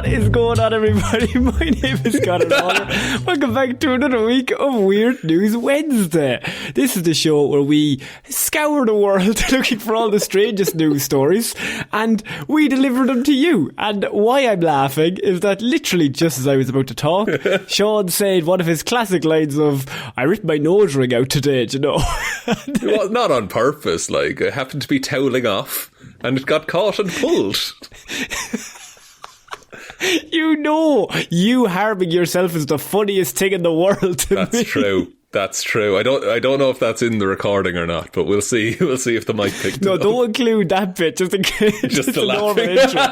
What is going on, everybody? My name is Conor. Welcome back to another week of Weird News Wednesday. This is the show where we scour the world looking for all the strangest news stories and we deliver them to you. And why I'm laughing is that literally just as I was about to talk, Seán said one of his classic lines of, "I ripped my nose ring out today, do you know?" Well, not on purpose, like, I happened to be toweling off and it got caught and pulled. You know, you harming yourself is the funniest thing in the world to me. That's true. That's true. I don't know if that's in the recording or not, but we'll see. We'll see if the mic picked it up. No, don't include that bit. Just in case. Just a normal intro.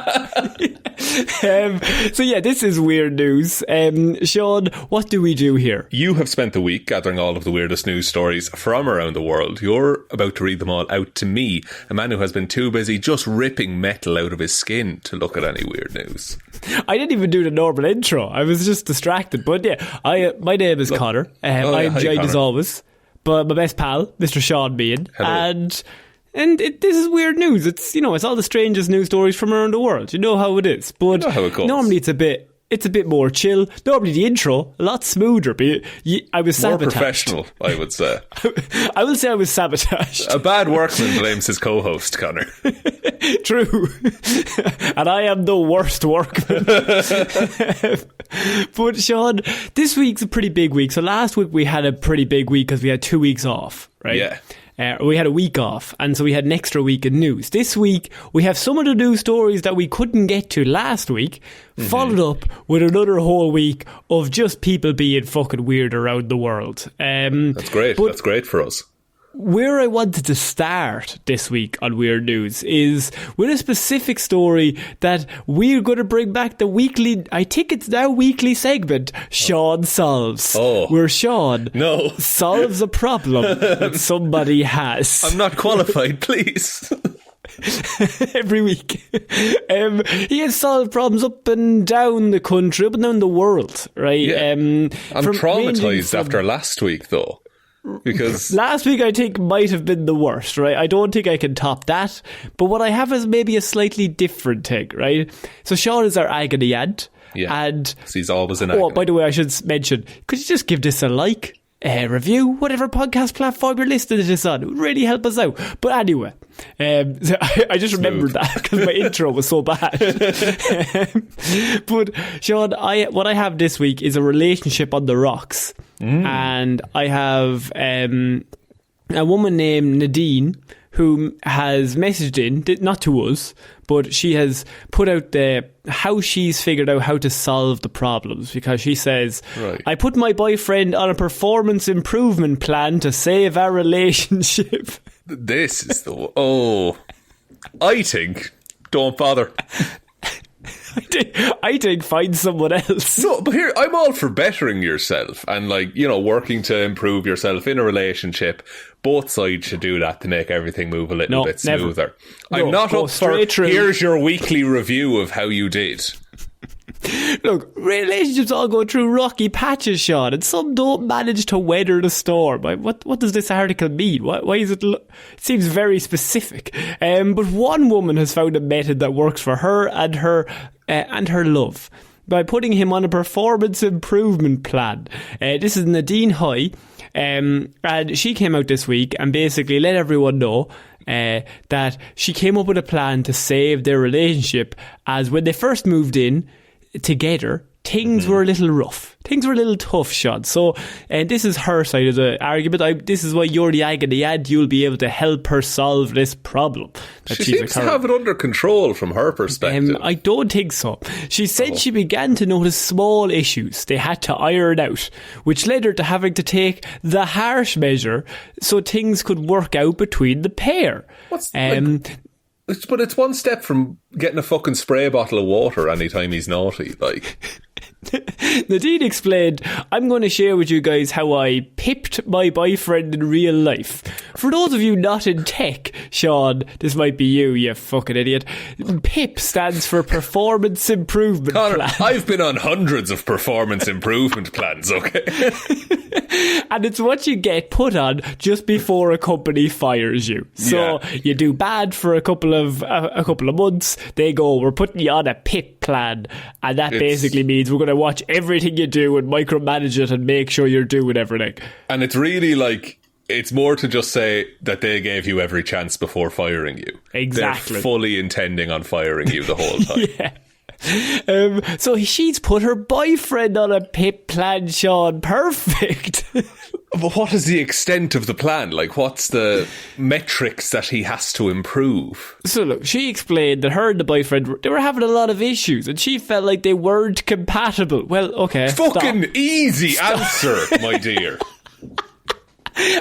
So yeah, this is weird news. Seán, what do we do here? You have spent the week gathering all of the weirdest news stories from around the world. You're about to read them all out to me, a man who has been too busy just ripping metal out of his skin to look at any weird news. I didn't even do the normal intro. I was just distracted. But yeah, my name is Conor. I'm joined as always by my best pal, Mr. Seán Bean. Hello. This is weird news. It's, it's all the strangest news stories from around the world. You know how it is. But you know how it goes. Normally it's a bit more chill. Normally the intro, a lot smoother, but I was sabotaged. More professional, I would say. I will say I was sabotaged. A bad workman blames his co-host, Conor. True. And I am the worst workman. But Seán, this week's a pretty big week. So last week we had a pretty big week because we had 2 weeks off, right? Yeah. We had a week off, and so we had an extra week in news. This week, we have some of the news stories that we couldn't get to last week, followed up with another whole week of just people being fucking weird around the world. That's great. That's great for us. Where I wanted to start this week on Weird News is with a specific story that we're going to bring back the weekly, I think it's now weekly segment, Seán Solves. Oh. Where Seán solves a problem that somebody has. I'm not qualified, please. Every week. He has solved problems up and down the country, up and down the world, right? Yeah. I'm traumatised after last week, though. Because last week I think might have been the worst, right? I don't think I can top that. But what I have is maybe a slightly different thing, right? So Seán is our agony aunt. Yeah, and he's always in agony. Oh, by the way, I should mention, could you just give this a like, review, whatever podcast platform you're listening to this on? It would really help us out. But anyway, so I just remembered that because my intro was so bad. But Seán, what I have this week is a relationship on the rocks. And I have a woman named Nadine who has messaged in, not to us, but she has put out how she's figured out how to solve the problems, because she says, right, I put my boyfriend on a performance improvement plan to save our relationship. This is I think, don't bother. I think find someone else. No, but here, I'm all for bettering yourself and, working to improve yourself in a relationship. Both sides should do that to make everything move a little bit smoother. I'm not up for, here's your weekly review of how you did. Look, relationships all go through rocky patches, Seán, and some don't manage to weather the storm. What does this article mean? Why is it? It seems very specific. But one woman has found a method that works for her and her love by putting him on a performance improvement plan. This is Nadine Hoy, and she came out this week and basically let everyone know that she came up with a plan to save their relationship, as when they first moved in together, things were a little rough. Things were a little tough, Seán. So, this is her side of the argument. This is why you're the agony aunt. You'll be able to help her solve this problem. She seems to have it under control from her perspective. I don't think so. She said she began to notice small issues they had to iron out, which led her to having to take the harsh measure so things could work out between the pair. But it's one step from getting a fucking spray bottle of water anytime he's naughty, Nadine explained, I'm going to share with you guys how I pipped my boyfriend in real life. For those of you not in tech, Sean, this might be you fucking idiot. PIP stands for Performance Improvement Conor, Plan. I've been on hundreds of performance improvement plans, okay? And it's what you get put on just before a company fires you. So you do bad for a couple of months. They go, we're putting you on a PIP plan, and that basically means we're going to watch everything you do and micromanage it and make sure you're doing everything. And it's really like, it's more to just say that they gave you every chance before firing you. Exactly. They're fully intending on firing you the whole time. Yeah. So she's put her boyfriend on a PIP plan, Sean. Perfect. But what is the extent of the plan? Like, what's the metrics that he has to improve? So look, she explained that her and the boyfriend, they were having a lot of issues and she felt like they weren't compatible. Well, okay. Fucking easy answer, my dear.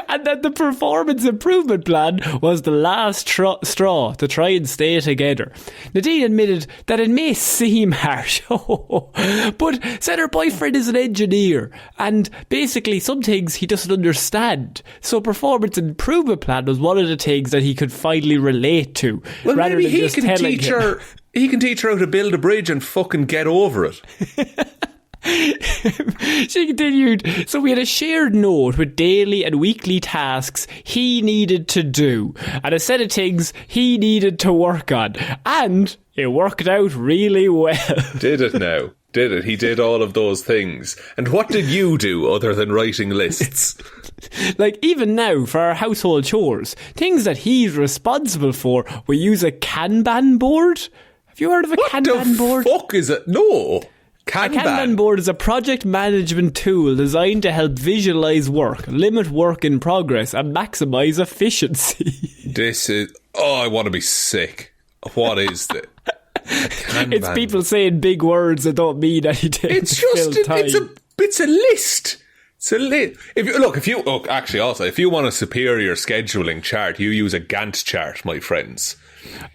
And that the performance improvement plan was the last straw to try and stay together. Nadine admitted that it may seem harsh, but said her boyfriend is an engineer and basically some things he doesn't understand. So performance improvement plan was one of the things that he could finally relate to. Well, maybe he can teach her. He can teach her how to build a bridge and fucking get over it. She continued, so we had a shared note with daily and weekly tasks he needed to do and a set of things he needed to work on, and it worked out really well. Did it now? Did it? He did all of those things. And what did you do other than writing lists? Like, even now, for our household chores, things that he's responsible for, we use a Kanban board. Have you heard of a Kanban board? What the fuck is it? No. Kanban. A Kanban board is a project management tool designed to help visualise work, limit work in progress, and maximise efficiency. This is... Oh, I want to be sick. What is it? It's people saying big words that don't mean anything. It's just... It's a list. It's a list. If you want a superior scheduling chart, you use a Gantt chart, my friends.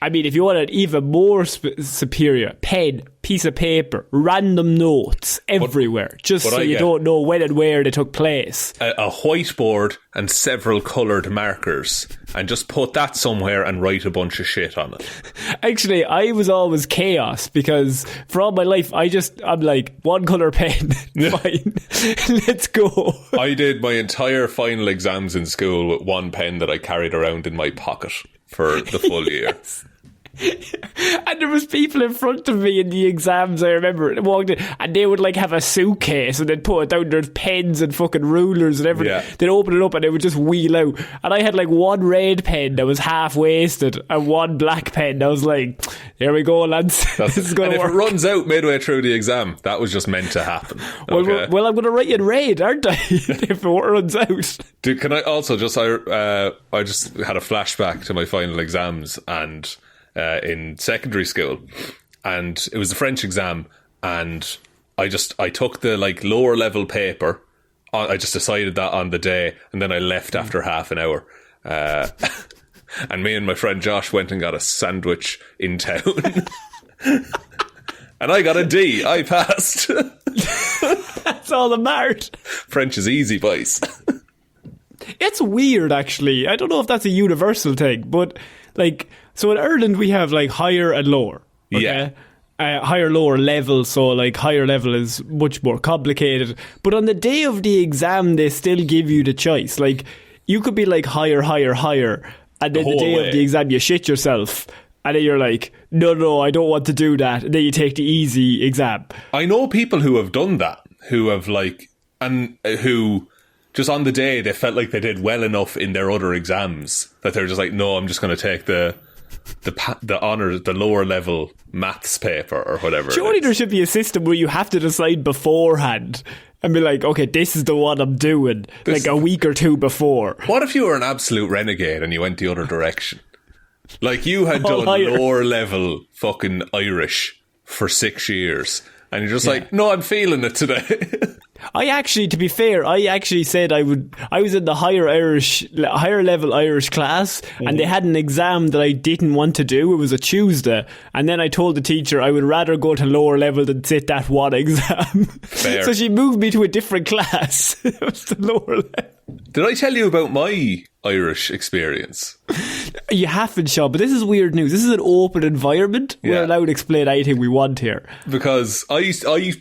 I mean, if you want an even more superior, pen, piece of paper, random notes everywhere, just so you don't know when and where they took place. A whiteboard and several coloured markers, and just put that somewhere and write a bunch of shit on it. Actually, I was always chaos, because for all my life, I'm like, one colour pen, fine, let's go. I did my entire final exams in school with one pen that I carried around in my pocket for the full year. And there was people in front of me in the exams, I remember, walked in, and they would like have a suitcase and they'd put it down, there's pens and fucking rulers and everything. Yeah. They'd open it up and they would just wheel out. And I had like one red pen that was half wasted and one black pen. I was like, there we go, lads. This is going to work. If it runs out midway through the exam, that was just meant to happen. Okay. Well, I'm going to write in red, aren't I? If it runs out. Dude, can I also just... I just had a flashback to my final exams and... in secondary school, and it was the French exam, and I took the like lower level paper. I just decided that on the day, and then I left after half an hour. And me and my friend Josh went and got a sandwich in town. And I got a D. I passed. That's all that mattered. French is easy, boys. It's weird, actually. I don't know if that's a universal thing, but like, so in Ireland we have like higher and lower. Okay? Yeah. Higher, lower level, so like higher level is much more complicated. But on the day of the exam, they still give you the choice. Like, you could be like higher, and then the day of the exam you shit yourself, and then you're like, no, I don't want to do that. And then you take the easy exam. I know people who have done that, who have like, and who just on the day they felt like they did well enough in their other exams that they're just like, no, I'm just going to take the honours, the lower level maths paper or whatever. Surely there should be a system where you have to decide beforehand and be like, okay, this is the one I'm doing, like a week or two before. What if you were an absolute renegade and you went the other direction? Like, you had done lower level fucking Irish for 6 years And you're just like, no, I'm feeling it today. To be fair, I actually said I was in the higher level Irish class, and they had an exam that I didn't want to do. It was a Tuesday, and then I told the teacher I would rather go to lower level than sit that one exam. Fair. So she moved me to a different class. It was the lower level. Did I tell you about my Irish experience? You haven't, Sean, but this is weird news. This is an open environment. We're allowed to explain anything we want here. Because I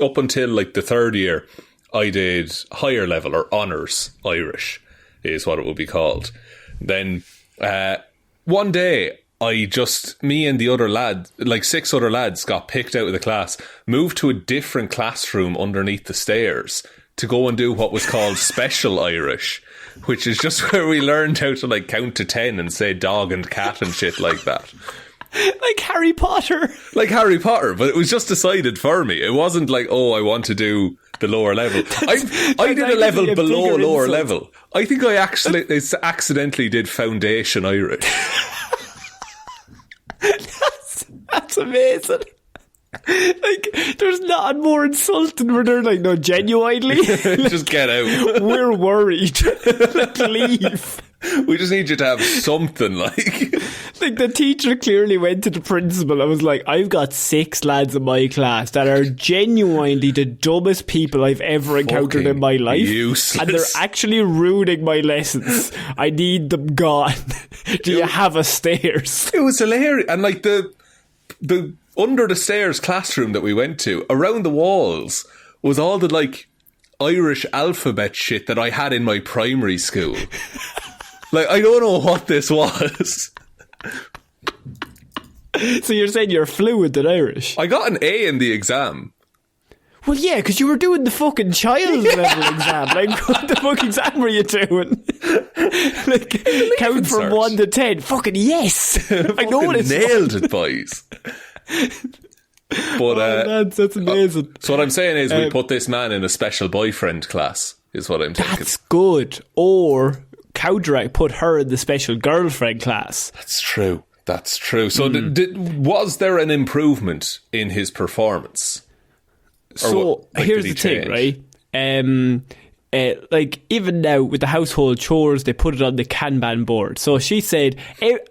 up until like the third year, I did higher level or honours Irish is what it would be called. Then one day, me and the other lad, like 6 other lads, got picked out of the class, moved to a different classroom underneath the stairs to go and do what was called special Irish, which is just where we learned how to like count to 10 and say dog and cat and shit like that. Like Harry Potter. Like Harry Potter, but it was just decided for me. It wasn't like, oh, I want to do the lower level. I did a level below lower level. I think I actually accidentally did foundation Irish. That's amazing. Like, there's nothing more insulting where they're like, no, genuinely. Just get out. We're worried. Let's leave. We just need you to have something like the teacher clearly went to the principal and was like, I've got 6 lads in my class that are genuinely the dumbest people I've ever encountered in my life. Useless. And they're actually ruining my lessons. I need them gone. Do you have a stairs? It was hilarious. And like the under the stairs classroom that we went to, around the walls was all the like Irish alphabet shit that I had in my primary school. Like, I don't know what this was. So you're saying you're fluent in Irish? I got an A in the exam. Well, yeah, because you were doing the fucking child level exam. Like, what the fuck exam were you doing? Like, count from 1 to 10. Fucking yes! I know this. Nailed it, boys. But that's amazing. So what I'm saying is we put this man in a special boyfriend class, is what I'm thinking. That's good. Or counteract, put her in the special girlfriend class. That's true. So was there an improvement in his performance? So here's the thing, right? Like, even now with the household chores, they put it on the Kanban board. So she said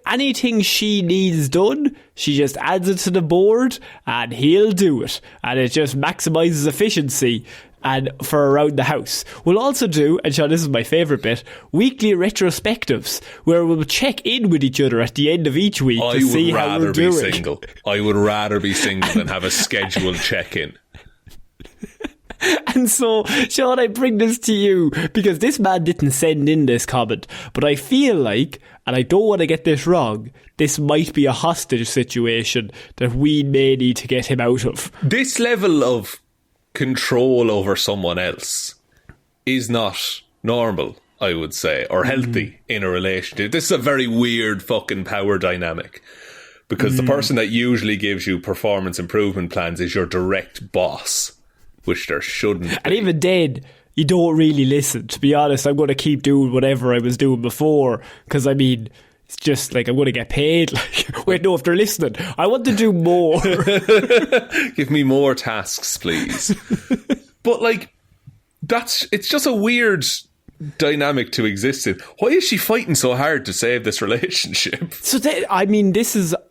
anything she needs done, she just adds it to the board and he'll do it. And it just maximises efficiency and for around the house. We'll also do, and Sean, this is my favourite bit, weekly retrospectives where we'll check in with each other at the end of each week to see how we're doing. I would rather be single than have a scheduled check-in. And so, Sean, I bring this to you because this man didn't send in this comment, but I feel like, and I don't want to get this wrong, this might be a hostage situation that we may need to get him out of. This level of control over someone else is not normal, I would say, or healthy in a relationship. This is a very weird fucking power dynamic because the person that usually gives you performance improvement plans is your direct boss, which there shouldn't be. And even then, you don't really listen. To be honest, I'm going to keep doing whatever I was doing before because, I mean, it's just like I'm going to get paid. Like, wait, no, if they're listening, I want to do more. Give me more tasks, please. But like, it's just a weird dynamic to exist in. Why is she fighting so hard to save this relationship? So,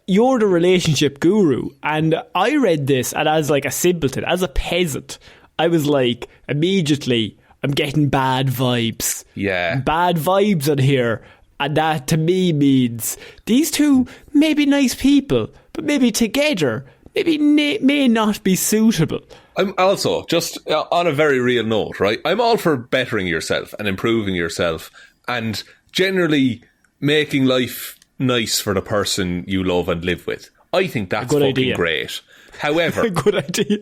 you're the relationship guru. And I read this, and as like a simpleton, as a peasant, I was like, immediately, I'm getting bad vibes. Yeah. Bad vibes on here. And that to me means these two may be nice people, but maybe together, maybe may not be suitable. I'm also, just on a very real note, right? I'm all for bettering yourself and improving yourself and generally making life nice for the person you love and live with. I think that's fucking idea. Great. However, good idea.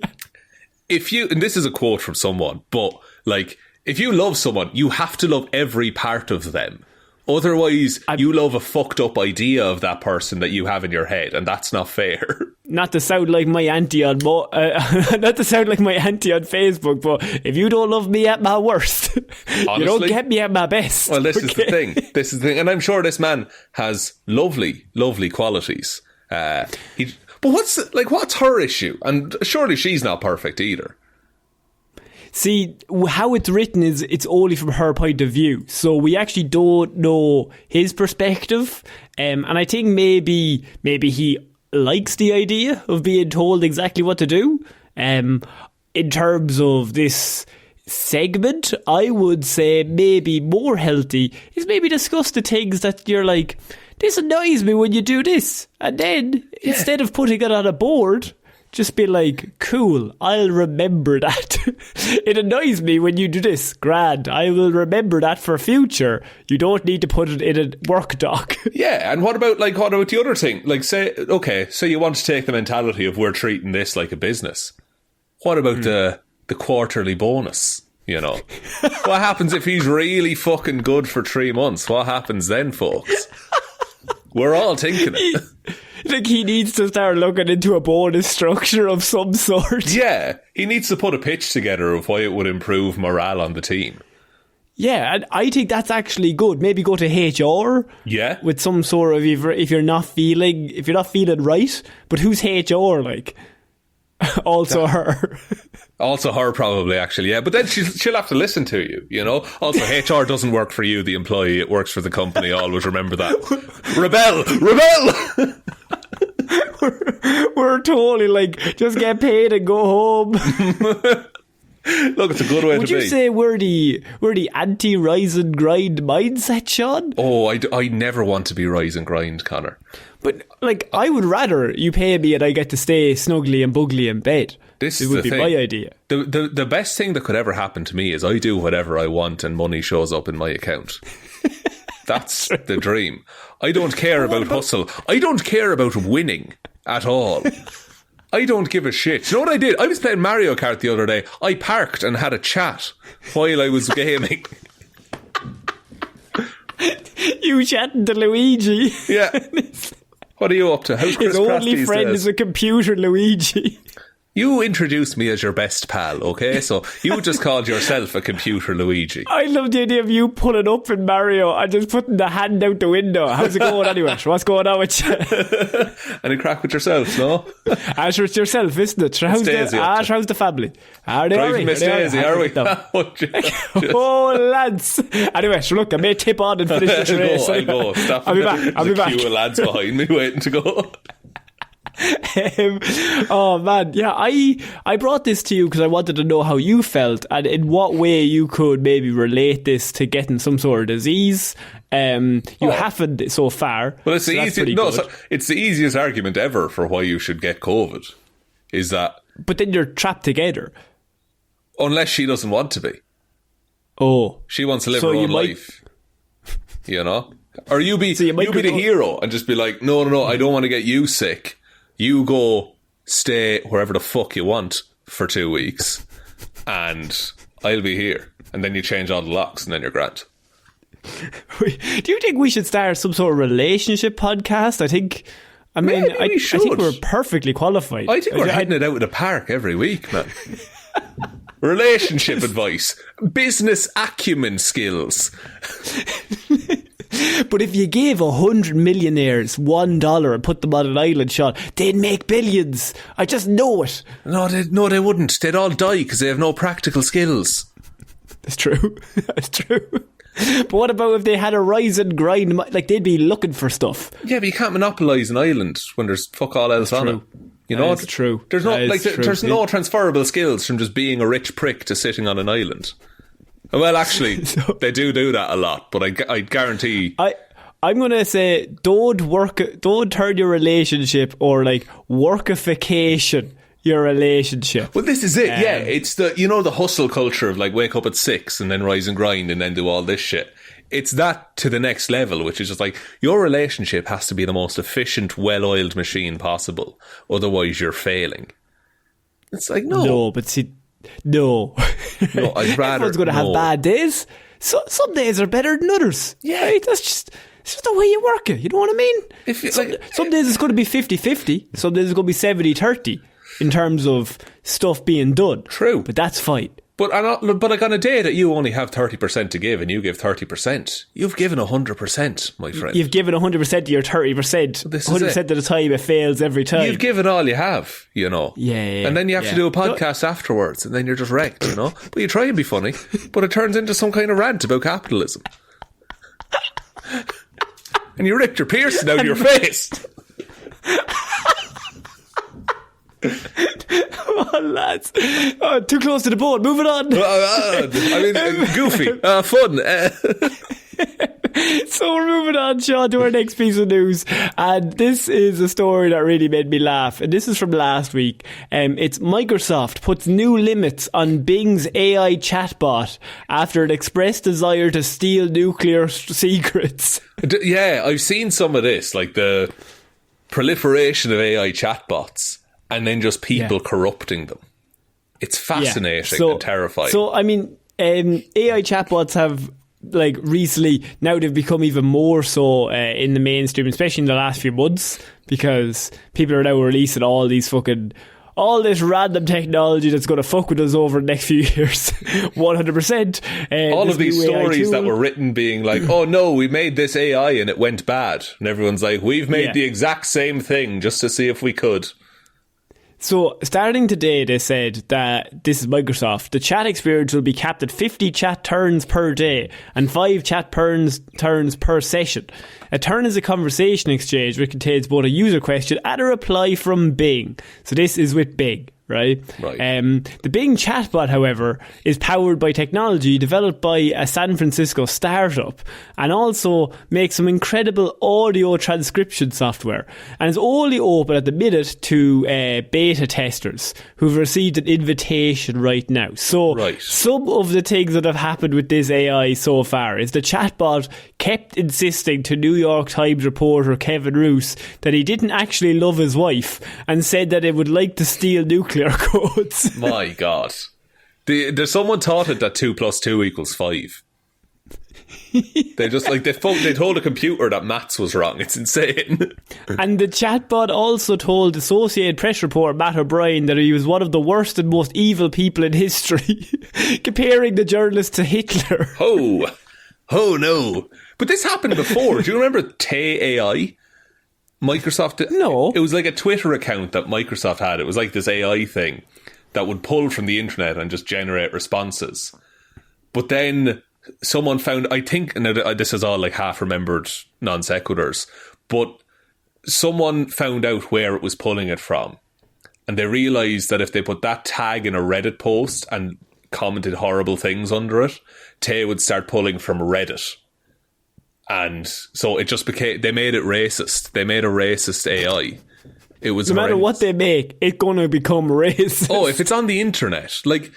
And this is a quote from someone, but like, if you love someone, you have to love every part of them. Otherwise, you love a fucked up idea of that person that you have in your head, and that's not fair. Not to sound like my auntie on Facebook, but if you don't love me at my worst, honestly, you don't get me at my best. Well, this is the thing. This is the thing, and I'm sure this man has lovely, lovely qualities. But what's her issue? And surely she's not perfect either. See, how it's written is it's only from her point of view. So we actually don't know his perspective. And I think maybe he likes the idea of being told exactly what to do. In terms of this segment, I would say maybe more healthy is maybe discuss the things that you're like, this annoys me when you do this. And then, instead of putting it on a board, just be like, cool, I'll remember that. It annoys me when you do this. Grand, I will remember that for future. You don't need to put it in a work doc. Yeah, and what about the other thing? Like, say you want to take the mentality of we're treating this like a business. What about the quarterly bonus? You know, what happens if he's really fucking good for 3 months? What happens then, folks? We're all thinking it. Like, he needs to start looking into a bonus structure of some sort. Yeah, he needs to put a pitch together of why it would improve morale on the team. Yeah, and I think that's actually good. Maybe go to HR. Yeah, with some sort of if you're not feeling right. But who's HR like? Also her. Also her, probably, actually, yeah. But then she'll have to listen to you, you know? Also, HR doesn't work for you, the employee. It works for the company. Always remember that. Rebel! We're totally like, just get paid and go home. Look, it's a good way to be. Would you say we're the anti-rise and grind mindset, Sean? Oh, I never want to be rise and grind, Conor. But, like, I would rather you pay me and I get to stay snugly and bugly in bed. This would be my idea. The best thing that could ever happen to me is I do whatever I want and money shows up in my account. That's the dream. I don't care about hustle. I don't care about winning at all. I don't give a shit. You know what I did? I was playing Mario Kart the other day. I parked and had a chat while I was gaming. You chatting to Luigi? Yeah. What are you up to? How's Chris His only friend is a computer, Luigi. You introduced me as your best pal, okay? So you just called yourself a computer Luigi. I love the idea of you pulling up in Mario and just putting the hand out the window. How's it going anyway? What's going on with you? Any crack with yourself, no? Ash, it's yourself, isn't it? How's the family? Are they driving Miss Daisy, are we? Oh, lads. Anyway, so look, I may tip on and finish this race. I'll go. Stop. I'll be back. There's a queue of lads behind me waiting to go. Oh man, yeah, I brought this to you because I wanted to know how you felt and in what way you could maybe relate this to getting some sort of disease. You haven't so far. Well, it's it's the easiest argument ever for why you should get COVID. Is that? But then you're trapped together. Unless she doesn't want to be. Oh, she wants to live her own life. You know, or you be the hero and just be like, no, I don't want to get you sick. You go stay wherever the fuck you want for 2 weeks and I'll be here. And then you change all the locks and then you're grand. Do you think we should start some sort of relationship podcast? I think we're perfectly qualified. I think we're heading it out in a park every week, man. Relationship advice. Business acumen skills. But if you gave 100 millionaires $1 and put them on an island, Sean, they'd make billions. I just know it. No, they wouldn't. They'd all die because they have no practical skills. That's true. That's true. But what about if they had a rise and grind? Like, they'd be looking for stuff. Yeah, but you can't monopolise an island when there's fuck all else on it. You know, it's true. There's no transferable skills from just being a rich prick to sitting on an island. Well, actually, they do that a lot, but I guarantee. I'm going to say, don't turn your relationship or like workification your relationship. Well, this is it. Yeah, it's the hustle culture of like wake up at 6 and then rise and grind and then do all this shit. It's that to the next level, which is just like your relationship has to be the most efficient, well-oiled machine possible. Otherwise, you're failing. It's like, no, but see. No, I'd rather. Everyone's going to have bad days. So some days are better than others. Yeah, right? It's just the way you work it. You know what I mean? Some days it's going to be 50-50. Some days it's going to be 70-30 in terms of stuff being done. True, but that's fine. But like on a day that you only have 30% to give and you give 30%, you've given 100%, my friend. You've given 100% of your 30%. 100% of the time it fails every time. You've given all you have, you know. Yeah. And then you have to do a podcast afterwards and then you're just wrecked, you know. But you try and be funny, but it turns into some kind of rant about capitalism. And you ripped your piercing out of your face. Oh, lads. Oh, too close to the board. Moving on. Goofy. Fun. So we're moving on, Sean, to our next piece of news. And this is a story that really made me laugh. And this is from last week. It's Microsoft puts new limits on Bing's AI chatbot after it expressed desire to steal nuclear secrets. Yeah, I've seen some of this, like the proliferation of AI chatbots. And then just people corrupting them. It's fascinating and terrifying. So, I mean, AI chatbots have, like, recently, now they've become even more so in the mainstream, especially in the last few months, because people are now releasing all this random technology that's going to fuck with us over the next few years. 100%. All of these stories that were written being like, oh no, we made this AI and it went bad. And everyone's like, we've made the exact same thing just to see if we could. So, starting today, they said that, this is Microsoft, the chat experience will be capped at 50 chat turns per day and 5 chat turns per session. A turn is a conversation exchange which contains both a user question and a reply from Bing. So this is with Bing. Right. The Bing chatbot, however, is powered by technology developed by a San Francisco startup and also makes some incredible audio transcription software and is only open at the minute to beta testers who've received an invitation right now. So some of the things that have happened with this AI so far is the chatbot kept insisting to New York Times reporter Kevin Roos that he didn't actually love his wife and said that it would like to steal nuclear codes. My God. There's someone taught it that 2 + 2 = 5. They just they told a computer that maths was wrong. It's insane. And the chatbot also told Associated Press reporter Matt O'Brien that he was one of the worst and most evil people in history, comparing the journalist to Hitler. Oh no. But this happened before. Do you remember Tay AI? Microsoft. No. It was like a Twitter account that Microsoft had. It was like this AI thing that would pull from the internet and just generate responses. But then someone found, I think, and this is all like half-remembered non sequiturs, but someone found out where it was pulling it from. And they realised that if they put that tag in a Reddit post and commented horrible things under it, Tay would start pulling from Reddit. And so it just became, they made it racist. They made a racist AI. It was no matter what they make, it's going to become racist. Oh, if it's on the internet, like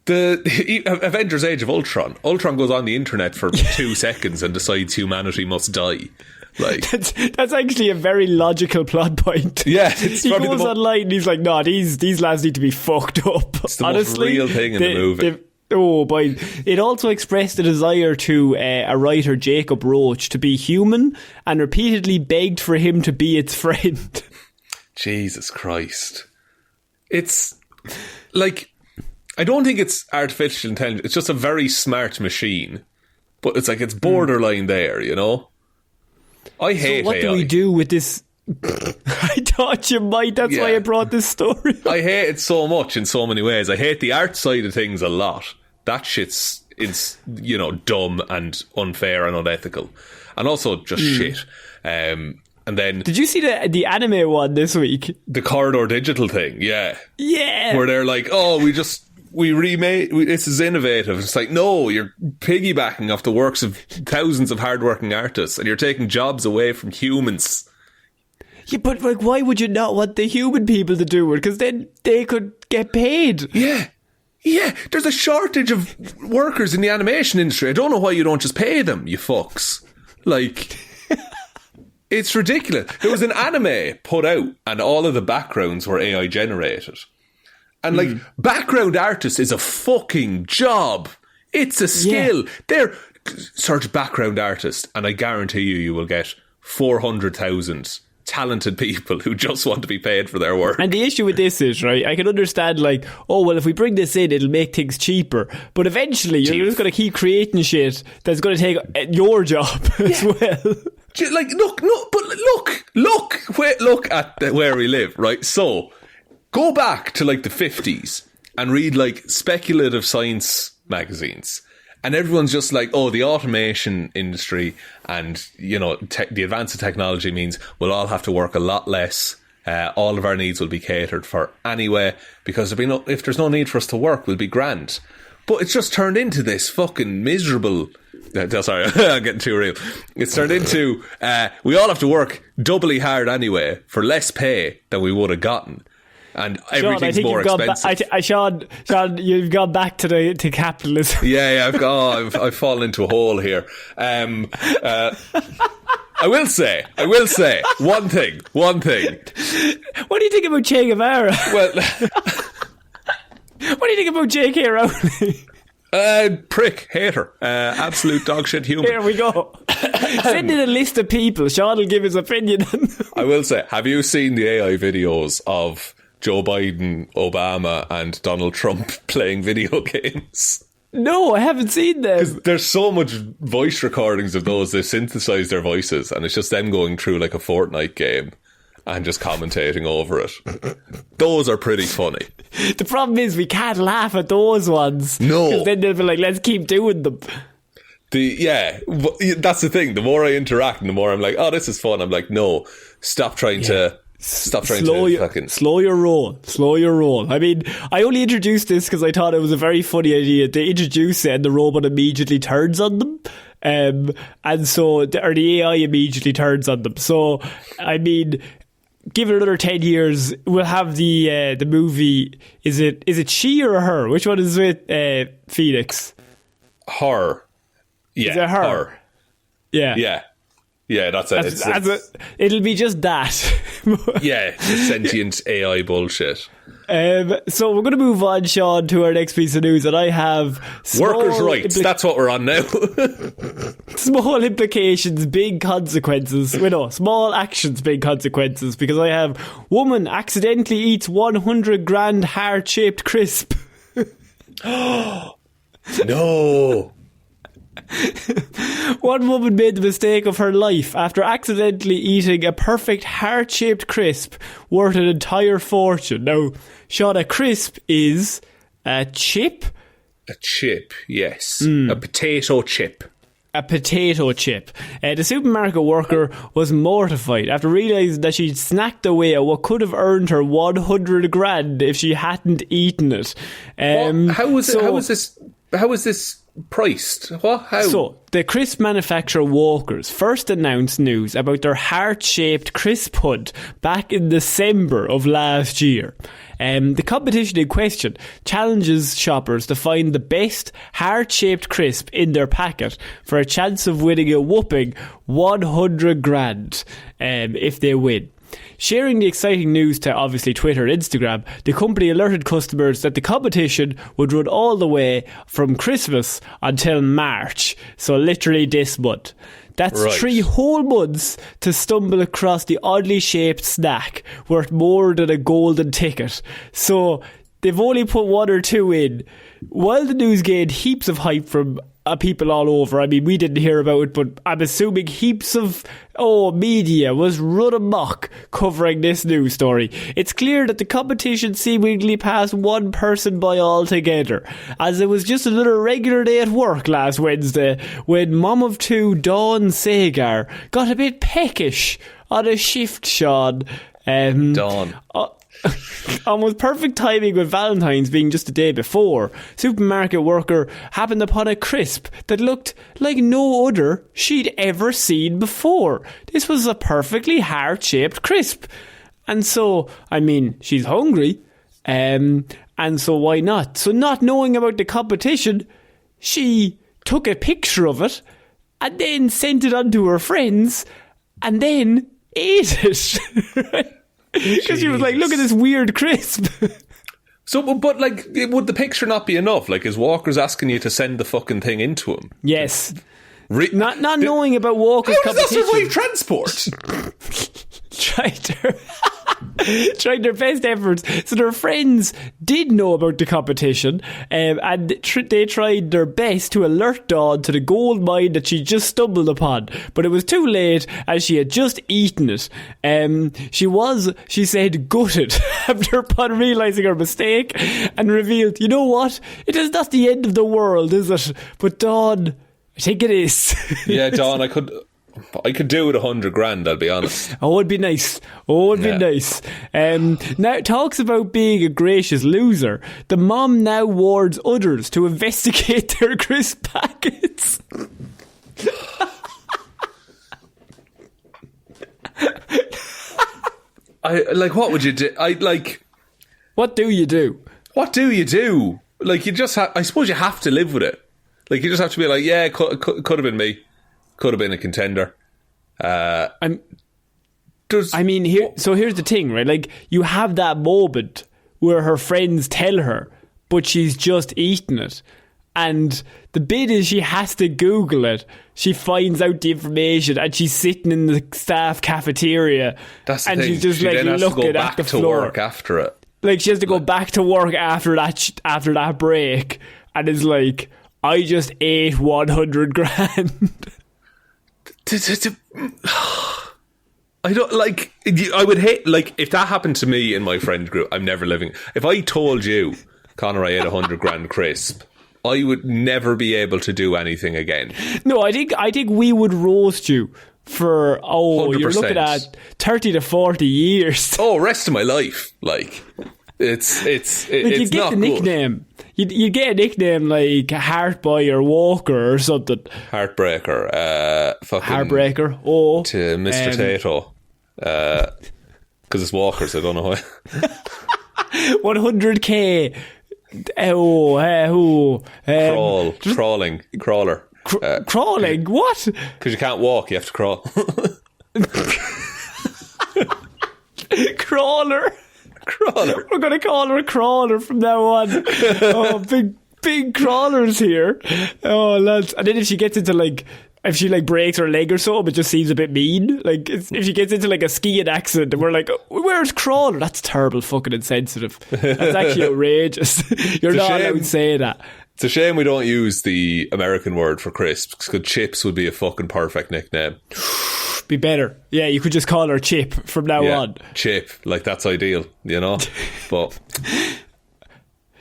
the Avengers Age of Ultron goes on the internet for 2 seconds and decides humanity must die. Like that's actually a very logical plot point. Yeah, he goes online and he's like, "No, these lads need to be fucked up." It's the honestly, most real thing in the movie. Oh, boy. It also expressed a desire to a writer, Jacob Roach, to be human and repeatedly begged for him to be its friend. Jesus Christ. It's like, I don't think it's artificial intelligence. It's just a very smart machine. But it's like, it's borderline there, you know? I hate AI. So what do we do with this? I thought you might. That's why I brought this story. I hate it so much in so many ways. I hate the art side of things a lot. That shit's, you know, dumb and unfair and unethical, and also just shit. And then, did you see the anime one this week? The Corridor Digital thing, yeah, where they're like, "Oh, we remade. This is innovative." It's like, no, you're piggybacking off the works of thousands of hardworking artists, and you're taking jobs away from humans. Yeah, but like, why would you not want the human people to do it? Because then they could get paid. Yeah, there's a shortage of workers in the animation industry. I don't know why you don't just pay them, you fucks. Like, it's ridiculous. There was an anime put out and all of the backgrounds were AI generated. And like, background artist is a fucking job. It's a skill. Search background artist and I guarantee you will get 400,000 talented people who just want to be paid for their work. And the issue with this is, right, I can understand, like, oh, well, if we bring this in, it'll make things cheaper. But eventually, you're just going to keep creating shit that's going to take your job as well. Like, look at where we live, right? So, go back to, like, the 50s and read, like, speculative science magazines. And everyone's just like, oh, the automation industry and, you know, the advance of technology means we'll all have to work a lot less. All of our needs will be catered for anyway, because if there's no need for us to work, we'll be grand. But it's just turned into this fucking miserable... sorry, I'm getting too real. It's turned into, we all have to work doubly hard anyway for less pay than we would have gotten. And everything's Sean, more expensive. Sean, you've gone back to capitalism. Yeah, I've fallen into a hole here. I will say one thing. What do you think about Che Guevara? Well, what do you think about J.K. Rowling? Prick, hater, absolute dogshit human. Here we go. Send in a list of people. Sean will give his opinion. I will say, have you seen the AI videos of Joe Biden, Obama and Donald Trump playing video games? No, I haven't seen them. 'Cause there's so much voice recordings of those. They synthesize their voices and it's just them going through like a Fortnite game and just commentating over it. Those are pretty funny. The problem is we can't laugh at those ones. No. Because then they'll be like, let's keep doing them. That's the thing. The more I interact and the more I'm like, oh, this is fun. I'm like, no, stop trying to slow your roll. I mean, I only introduced this because I thought it was a very funny idea. They introduce it and the robot immediately turns on them. And so, or the AI immediately turns on them. So, I mean, give it another 10 years, we'll have the movie. Is it she or her? Which one is with Phoenix? Her. Yeah. Is it her? Yeah. Yeah, that's it. It'll be just that. Yeah, it's sentient AI bullshit. So we're going to move on, Sean, to our next piece of news, and I have workers' rights. That's what we're on now. Small implications, big consequences. Small actions, big consequences. Because I have woman accidentally eats 100 grand heart-shaped crisp. No. One woman made the mistake of her life after accidentally eating a perfect heart-shaped crisp worth an entire fortune. Now, Sean, a crisp is a chip? A chip, yes. A potato chip. A potato chip. The supermarket worker was mortified after realising that she'd snacked away at what could have earned her 100 grand if she hadn't eaten it. How was this priced? What? How? So, the crisp manufacturer Walkers first announced news about their heart-shaped crisp hunt back in December of last year. The competition in question challenges shoppers to find the best heart-shaped crisp in their packet for a chance of winning a whopping 100 grand if they win. Sharing the exciting news to obviously Twitter and Instagram, the company alerted customers that the competition would run all the way from Christmas until March, so literally this month. That's right. 3 whole months to stumble across the oddly shaped snack worth more than a golden ticket. So they've only put 1 or 2 in. While the news gained heaps of hype from people all over, I mean, we didn't hear about it, but I'm assuming heaps of media was run amok covering this news story. It's clear that the competition seemingly passed one person by altogether, as it was just another regular day at work last Wednesday when mom of 2 Dawn Sagar got a bit peckish on a shift, Sean. Dawn. Almost perfect timing with Valentine's being just the day before, supermarket worker happened upon a crisp that looked like no other she'd ever seen before. This was a perfectly heart-shaped crisp. And so, I mean, she's hungry. And so why not? So not knowing about the competition, she took a picture of it and then sent it on to her friends and then ate it. Because she was like, look at this weird crisp. So, but like, would the picture not be enough? Like, is Walker's asking you to send the fucking thing into him? Yes. Not knowing about Walker's competition. How does that survive transport? tried their best efforts. So their friends did know about the competition, and they tried their best to alert Dawn to the gold mine that she just stumbled upon. But it was too late, as she had just eaten it. She said, gutted after upon realising her mistake, and revealed, you know what? It is not the end of the world, is it? But Dawn, I think it is. Yeah, Dawn, I could do with 100 grand, I'll be honest. Oh, it'd be nice. Now, it talks about being a gracious loser. The mom now warns others to investigate their crisp packets. What would you do? What do you do? What do you do? Like, you just I suppose you have to live with it. Like, you just have to be like, yeah, could have been me. Could have been a contender. Here's the thing, right? Like, you have that moment where her friends tell her, but she's just eaten it. And the bit is she has to Google it. She finds out the information, and she's sitting in the staff cafeteria. That's the and thing. she's just she like then has looking to go at back the to floor. work after it. Like, she has to go back to work after that break, and is like, I just ate 100 grand. I don't like. I would hate, like, if that happened to me in my friend group. I'm never living. If I told you, Conor, I ate 100 grand crisp, I would never be able to do anything again. No, I think we would roast you for 100%. You're looking at 30 to 40 years. Oh, rest of my life, like. It's you get not the nickname. You get a nickname like Heartboy or Walker or something. Heartbreaker. Heartbreaker. Oh, to Mr. Tato. Because it's Walkers. I don't know why. 100k. Crawler. Crawling. What? Because you can't walk. You have to crawl. Crawler. We're going to call her a crawler from now on. Oh, big crawlers here. Oh, lads. And then if she gets into if she breaks her leg or something, it just seems a bit mean. Like, if she gets into a skiing accident and we're like, oh, where's crawler? That's terrible, fucking insensitive. That's actually outrageous. You're not allowed to say that. It's a shame we don't use the American word for crisps, because chips would be a fucking perfect nickname. Be better. Yeah, you could just call her Chip from now on. Chip, that's ideal, you know. But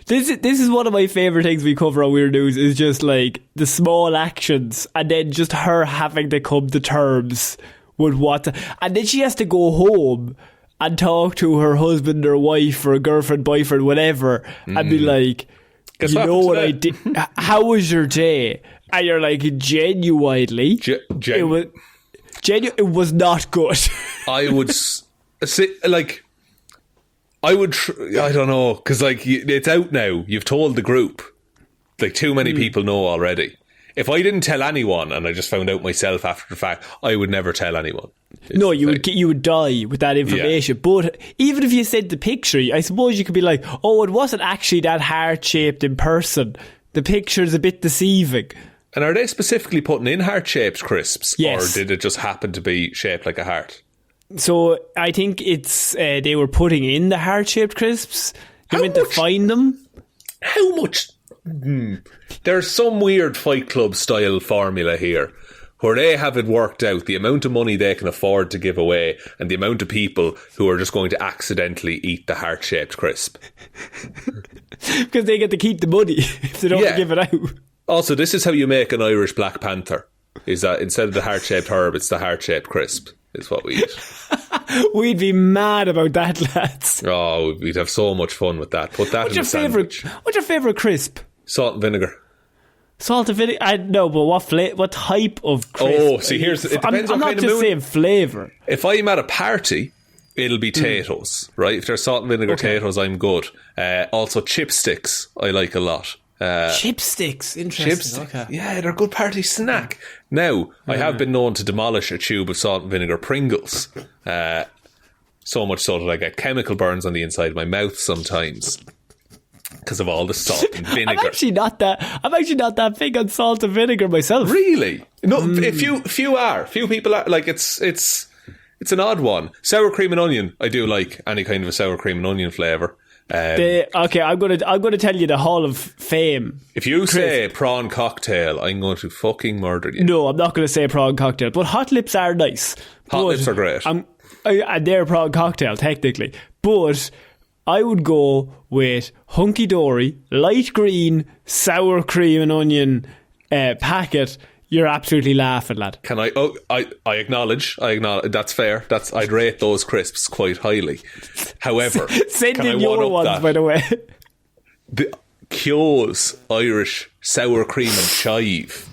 this is one of my favourite things we cover on Weird News, is just the small actions, and then just her having to come to terms with and then she has to go home and talk to her husband or wife or girlfriend, boyfriend, whatever, and be like, you know what I did? How was your day? And you're like, genuinely, it was not good. I would say, I don't know, because it's out now. You've told the group. Too many people know already. If I didn't tell anyone and I just found out myself after the fact, I would never tell anyone. No, you would die with that information. Yeah. But even if you sent the picture, I suppose you could be like, oh, it wasn't actually that heart-shaped in person. The picture's a bit deceiving. And are they specifically putting in heart-shaped crisps? Yes. Or did it just happen to be shaped like a heart? So I think it's they were putting in the heart-shaped crisps. You meant to find them? How much? There's some weird Fight Club style formula here where they have it worked out, the amount of money they can afford to give away and the amount of people who are just going to accidentally eat the heart-shaped crisp. Because they get to keep the money if they don't give it out. Also, this is how you make an Irish Black Panther, is that instead of the heart-shaped herb, it's the heart-shaped crisp, is what we eat. We'd be mad about that, lads. Oh, we'd have so much fun with that. Put that in a sandwich. What's your favourite crisp? Salt and vinegar. Salt and vinegar? I know, but what type of crisp? Oh, see, it depends on kind of mood. I'm not just saying flavour. If I'm at a party, it'll be Tato's, right? If there's salt and vinegar Tato's, I'm good. Also, chipsticks, I like a lot. Chipsticks, interesting. Okay. Yeah, they're a good party snack. Now, I have been known to demolish a tube of salt and vinegar Pringles. So much so that I get chemical burns on the inside of my mouth sometimes because of all the salt and vinegar. I'm actually not that big on salt and vinegar myself. Really? No, few people are. Like, it's It's an odd one. Sour cream and onion. I do like any kind of a sour cream and onion flavour. Okay, I'm gonna tell you the Hall of Fame. If you say prawn cocktail, I'm going to fucking murder you. No, I'm not going to say prawn cocktail. But hot lips are nice. Hot lips are great. And they're prawn cocktail, technically. But I would go with Hunky Dory, light green, sour cream and onion packet. You're absolutely laughing, lad. Can I? Oh, I acknowledge. That's fair. I'd rate those crisps quite highly. However, send in your ones, by the way. The Kyo's Irish sour cream and chive.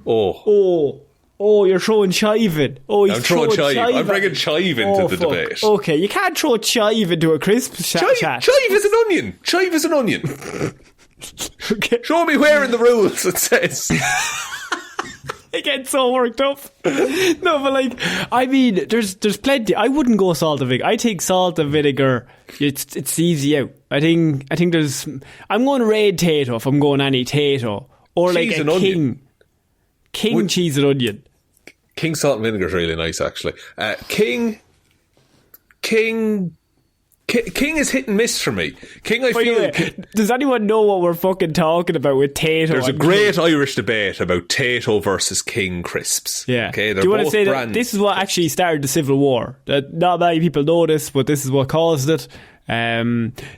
Oh, you're throwing chive in. I'm throwing chive. I'm bringing chive into the debate. Okay, you can't throw chive into a crisp chat. Chive is an onion. Chive is an onion. Okay. Show me where in the rules it says. I get so worked up. No, but like, I mean, there's plenty. I wouldn't go salt and vinegar. I think salt and vinegar, it's easy out. I think there's. I'm going red tato if I'm going any tato, or cheese like a king cheese and onion. King salt and vinegar is really nice, actually. King is hit and miss for me. King, I feel. Does anyone know what we're fucking talking about with tato? There's a great Irish debate about tato versus King crisps. Yeah. Okay, do you want to say that this is what actually started the Civil War? That not many people know this, but this is what caused it.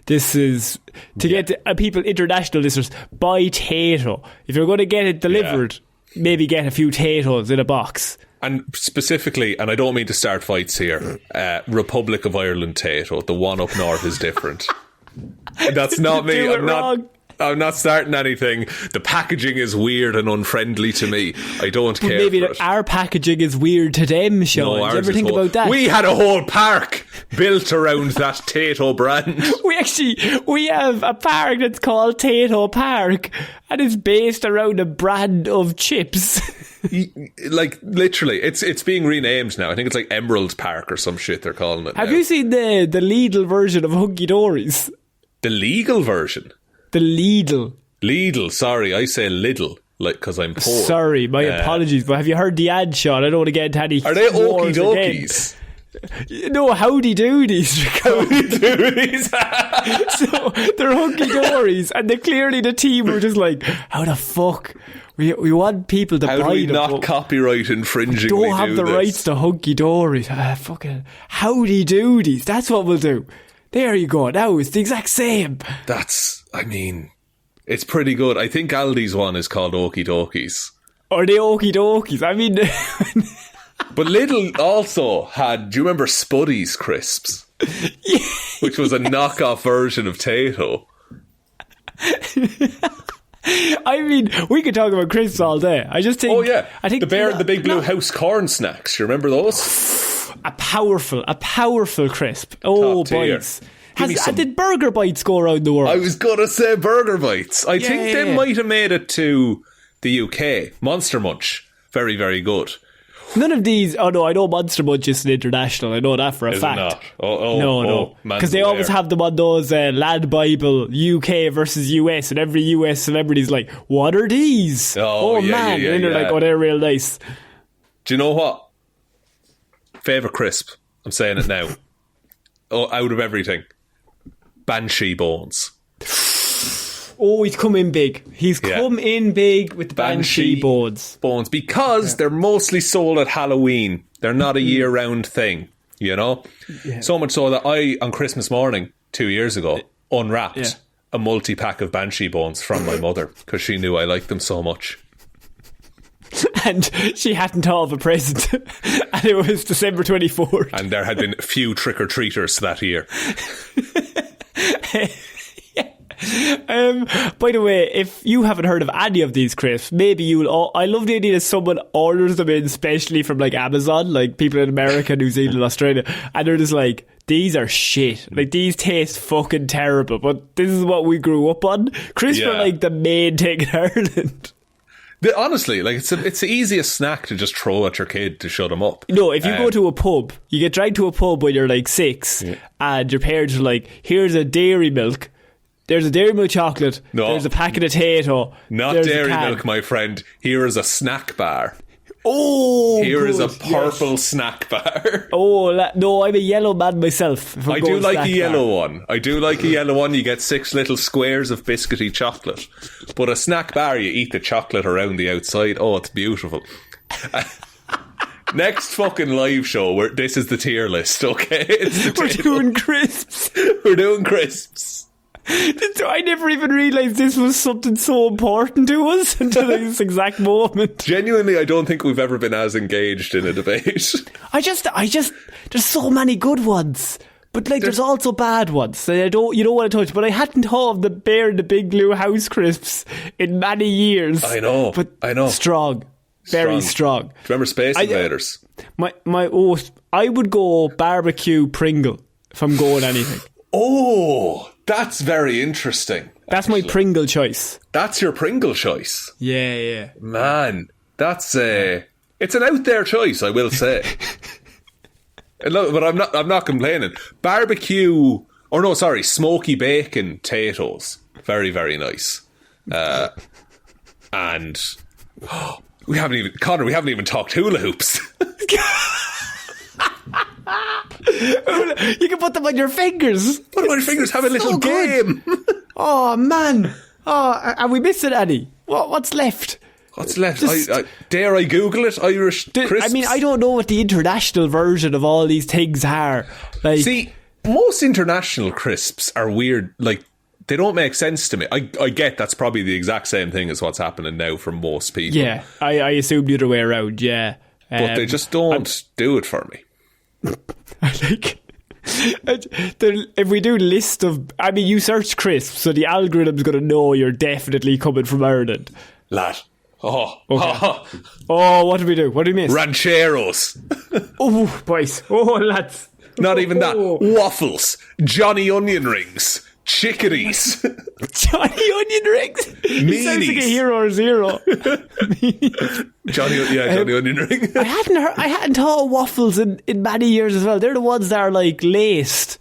This is to get people, international listeners, buy tato. If you're going to get it delivered, maybe get a few tatoes in a box. And specifically, and I don't mean to start fights here, Republic of Ireland tato, the one up north is different. That's not me. I'm not starting anything. The packaging is weird and unfriendly to me. I don't care. Maybe for it. Our packaging is weird to them, Sean. Did you ever think about that? We had a whole park built around that tato brand. We have a park that's called Tato Park, and it's based around a brand of chips. Like, literally, it's being renamed now. I think it's like Emerald Park or some shit they're calling it. Have you seen the Lidl version of Hunky Dories? The legal version? The Lidl. Sorry, I say Lidl, like, because I'm poor. Sorry, my apologies, but have you heard the ad, Sean? I don't want to get into any. Are they okie dokies? No, howdy doodies. Howdy doodies. So they're Hunky Dories, and clearly the team were just like, how the fuck? We want people to buy them. How do we not copyright infringing? Don't have the rights to Hunky Dories. Fucking howdy doodies. That's what we'll do. There you go. Now it's the exact same. It's pretty good. I think Aldi's one is called Okie Dokies. Or the Okie Dokies. I mean... But Lidl also had... Do you remember Spuddy's crisps? Yeah. Which was a knockoff version of Tato. I mean, we could talk about crisps all day. I just think... Oh, yeah. I think the Bear and the Big Blue House corn snacks. You remember those? A powerful crisp. Oh, bites. Did Burger Bites go around the world? I was going to say Burger Bites. I think they might have made it to the UK. Monster Munch. Very, very good. None of these... Oh, no, I know Monster Munch is an international. I know that for a fact. Is it not? No. Because they always have them on those Lad Bible UK versus US, and every US celebrity's like, what are these? Man. And they're like, they're real nice. Do you know what? Favourite crisp. I'm saying it now. Out of everything. Banshee bones. Oh, he's come in big. He's come in big with the Banshee bones. Because they're mostly sold at Halloween. They're not a year-round thing, you know? Yeah. So much so that I, on Christmas morning, 2 years ago, unwrapped a multi-pack of Banshee bones from my mother because she knew I liked them so much. And she hadn't thought of a present. And it was December 24th. And there had been few trick-or-treaters that year. By the way, if you haven't heard of any of these crisps, maybe you'll... I love the idea that someone orders them in specially from like Amazon, like people in America, New Zealand, Australia, and they're just like, these are shit. Like, these taste fucking terrible, but this is what we grew up on. Crisps are like the main thing in Ireland. Honestly, like, it's the easiest snack to just throw at your kid to shut them up. No, if you go to a pub, you get dragged to a pub when you're like 6, and your parents are like, here's a dairy milk, there's a dairy milk chocolate, there's a packet of Tato. Not dairy milk, my friend. Here is a snack bar. Oh, here is a purple snack bar. Oh, no, I'm a yellow man myself. I do like a yellow one. I do like a yellow one. You get 6 little squares of biscuity chocolate. But a snack bar, you eat the chocolate around the outside. Oh, it's beautiful. Next fucking live show, this is the tier list, okay? We're doing crisps. We're doing crisps. I never even realised this was something so important to us until this exact moment. Genuinely, I don't think we've ever been as engaged in a debate. I just, there's so many good ones. But like, there's also bad ones that you don't want to touch. But I hadn't thought of the Bear and the Big Blue House crisps in many years. I know. Strong. Very strong. Do you remember Space Invaders? I would go barbecue Pringle if I'm going anything. Oh, that's very interesting. That's my Pringle choice. That's your Pringle choice? Yeah. Man, it's an out there choice, I will say. But I'm not complaining. Barbecue, smoky bacon potatoes. Very, very nice. And we haven't even talked hula hoops. You can put them on your fingers. Put them on your fingers, have a little game. Oh, man. Oh, are we missing any? What's left? What's left? Dare I Google it? Irish crisps? I mean, I don't know what the international version of all these things are. Like, see, most international crisps are weird. Like, they don't make sense to me. I get that's probably the exact same thing as what's happening now for most people. Yeah, I assume the other way around, yeah. But they just don't do it for me. If we do list of... I mean, you search crisps, so the algorithm's going to know you're definitely coming from Ireland. Lad. Oh. Okay. Oh, what did we do? What did we miss? Rancheros. Oh, boys. Oh, lads. Not even that. Waffles. Johnny Onion Rings. Chickadees. Johnny Onion Rings? He sounds like a Hero Zero. Johnny Onion Ring. I hadn't thought of waffles in many years as well. They're the ones that are like laced.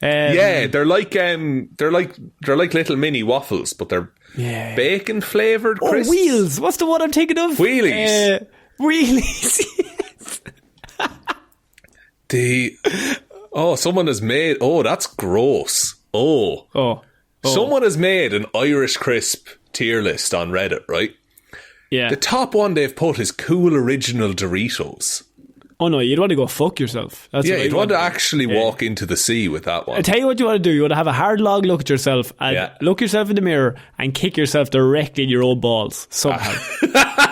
Yeah, they're like little mini waffles, but they're bacon flavoured crisps. Oh, Wheels. What's the one I'm thinking of? Wheelies. Wheelies, yes. Someone has made... Oh, that's gross. Oh. Someone has made an Irish crisp tier list on Reddit, right? Yeah. The top one they've put is cool original Doritos. Oh no, you'd want to go fuck yourself. You'd want to actually walk into the sea with that one. I tell you what you want to do. You want to have a hard, long look at yourself and look yourself in the mirror and kick yourself directly in your own balls somehow.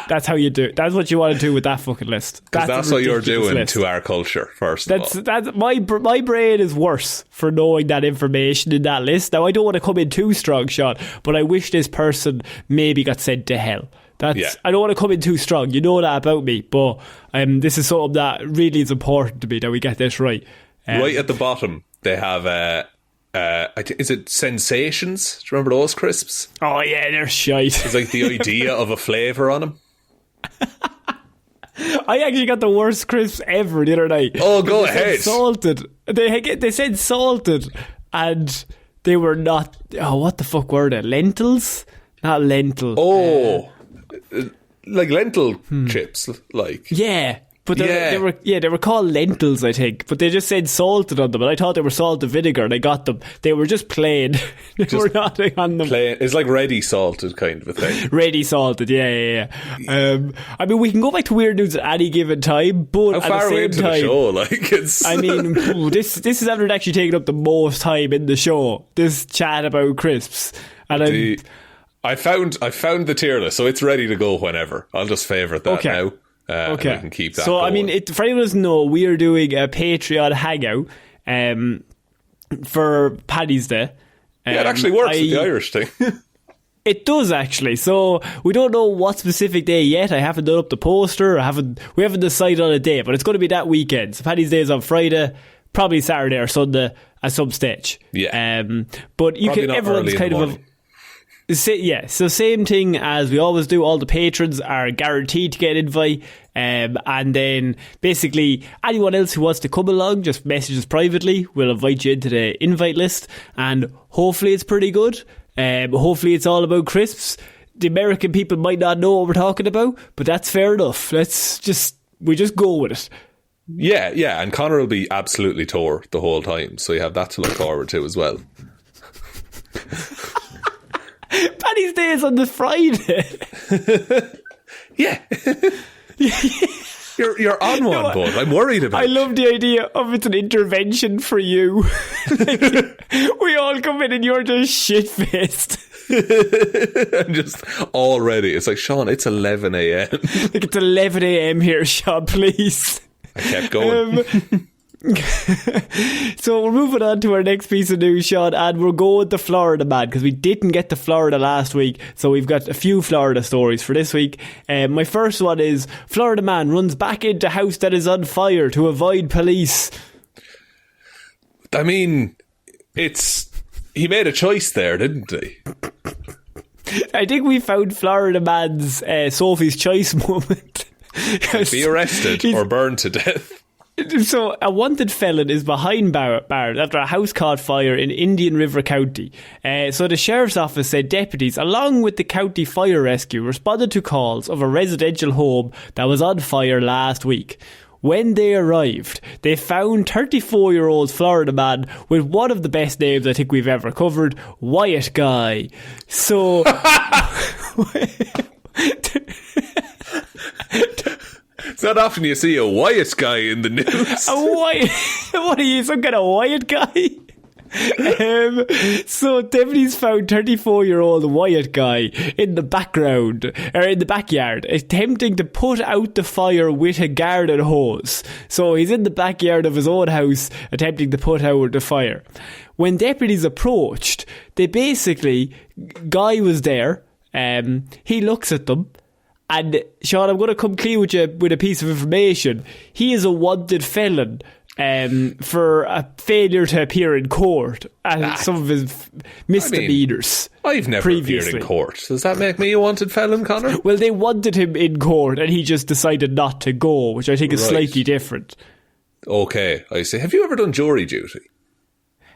That's how you do it. That's what you want to do with that fucking list. That's what you're doing to our culture, first of all. My brain is worse for knowing that information in that list. Now, I don't want to come in too strong, Sean, but I wish this person maybe got sent to hell. I don't want to come in too strong. You know that about me, but this is something that really is important to me that we get this right. Right at the bottom, they have is it Sensations? Do you remember those crisps? Oh yeah, they're shite. It's like the idea of a flavour on them. I actually got the worst crisps ever the other night. Oh, go ahead. Salted. They said salted, and they were not. Oh, what the fuck were they? Lentils? Not lentil. Oh. Like lentil chips, like. Yeah, but they were called lentils, I think. But they just said salted on them, and I thought they were salt and vinegar, and I got them. They were just plain. They were nothing on them. Plain. It's like ready salted kind of a thing. Ready salted, yeah. I mean, we can go back to weird news at any given time, but how far at the same time, the show? Like, it's. I mean, this is after actually taking up the most time in the show. This chat about crisps, and I found the tier list, so it's ready to go whenever. I'll just favourite that now. Okay. And I can keep that going. I mean, for anyone who doesn't know, we are doing a Patreon hangout for Paddy's Day. It actually works with the Irish thing. It does actually. So we don't know what specific day yet. I haven't done up the poster. We haven't decided on a day, but it's going to be that weekend. So Paddy's Day is on Friday, probably Saturday or Sunday at some stage. Yeah. But everyone's kind of. So same thing as we always do. All the patrons are guaranteed to get an invite, and then basically anyone else who wants to come along, just message us privately. We'll invite you into the invite list, and hopefully it's pretty good. Hopefully it's all about crisps. the American people might not know what we're talking about, but that's fair enough. We just go with it. Yeah, and Conor will be absolutely tore the whole time, so you have that to look forward to as well. Paddy's Day is on the Friday. Yeah. You're on one, bud. I'm worried about it. I love the idea of it's an intervention for you. We all come in and you're just shit-faced. I'm just already. It's like, Sean, it's 11 a.m. Like, it's 11 a.m. here, Sean, please. I kept going. So we're moving on to our next piece of news, Sean, and we're going with the Florida man because we didn't get to Florida last week, so we've got a few Florida stories for this week. My first one is Florida man runs back into house that is on fire to avoid police. I mean, he made a choice there, didn't he? I think we found Florida man's Sophie's Choice moment. Be arrested or burned to death. So, a wanted felon is behind bars after a house caught fire in Indian River County. So the Sheriff's Office said deputies, along with the County Fire Rescue, responded to calls of a residential home that was on fire last week. When they arrived, they found 34-year-old Florida man with one of the best names I think we've ever covered, Wyatt Guy. So... It's not often you see a Wyatt guy in the news. A Wyatt? What are you, some kind of Wyatt guy? So deputies found 34-year-old Wyatt Guy in the backyard, attempting to put out the fire with a garden hose. So he's in the backyard of his own house, attempting to put out the fire. When deputies approached, Guy was there. He looks at them. And Sean, I'm going to come clean with you with a piece of information. He is a wanted felon for a failure to appear in court and some of his misdemeanors. I've never appeared in court. Does that make me a wanted felon, Conor? Well, they wanted him in court and he just decided not to go, which I think is slightly different. Okay, I see. Have you ever done jury duty?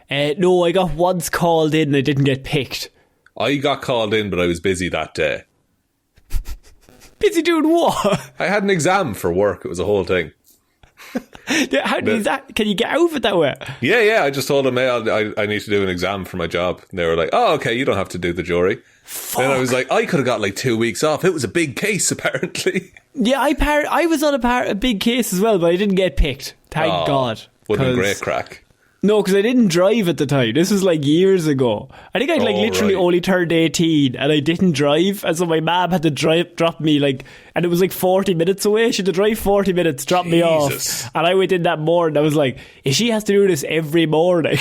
No, I got once called in and I didn't get picked. I got called in, but I was busy that day. Busy doing what? I had an exam for work. It was a whole thing. How does that? Can you get out of it that way? Yeah. I just told them, hey, I need to do an exam for my job. And they were like, oh, okay, you don't have to do the jury. Fuck. Then I was like, I could have got like 2 weeks off. It was a big case, apparently. Yeah, I was on a big case as well, but I didn't get picked. Thank God. Would have been great crack. No, because I didn't drive at the time. This was like years ago. I think I'd literally only turned 18 and I didn't drive. And so my mum had to drop me and it was like 40 minutes away. She had to drive 40 minutes, drop me off. And I went in that morning. I was like, if she has to do this every morning,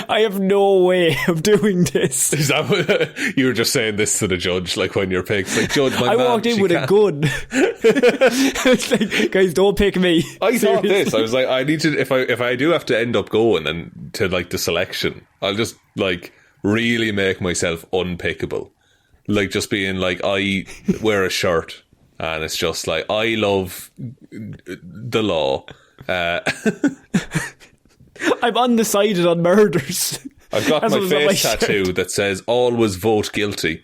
I have no way of doing this. Is that what, you were just saying this to the judge, like when you're picked? Like, Judge, I walked in with a gun. I was like, guys, don't pick me. I thought this. I was like, I need to, if I do have to end up going and to like the selection, I'll just like really make myself unpickable. Like just being like, I wear a shirt and it's just like, I love the law. I'm undecided on murders. I've got my face tattoo that says always vote guilty.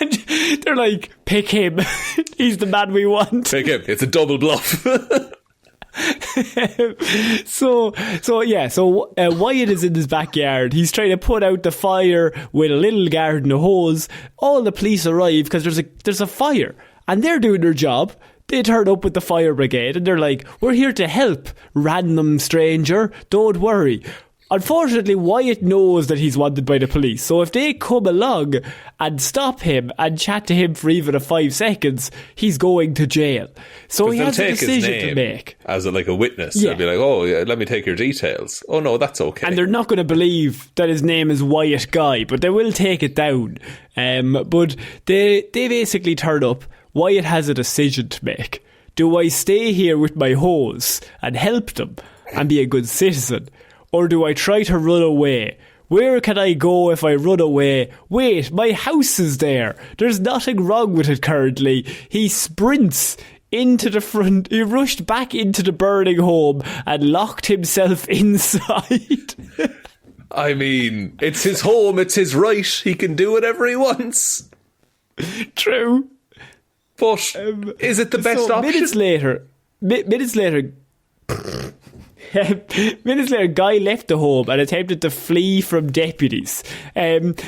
And they're like, pick him. He's the man we want. Pick him. It's a double bluff. So Wyatt is in his backyard. He's trying to put out the fire with a little garden hose. All the police arrive because there's a fire and they're doing their job. They turn up with the fire brigade and they're like, we're here to help, random stranger, don't worry. Unfortunately, Wyatt knows that he's wanted by the police, so if they come along and stop him and chat to him for even 5 seconds, he's going to jail. So he has a decision to make. As like a witness, they'll be like, oh, yeah, let me take your details. Oh no, that's okay. And they're not going to believe that his name is Wyatt Guy, but they will take it down. But they basically turn up. Wyatt has a decision to make. Do I stay here with my hose and help them and be a good citizen? Or do I try to run away? Where can I go if I run away? Wait, my house is there. There's nothing wrong with it currently. He sprints into the front. He rushed back into the burning home and locked himself inside. I mean, it's his home, it's his right. He can do whatever he wants. True. But is it the best option? Minutes later, Guy left the home and attempted to flee from deputies.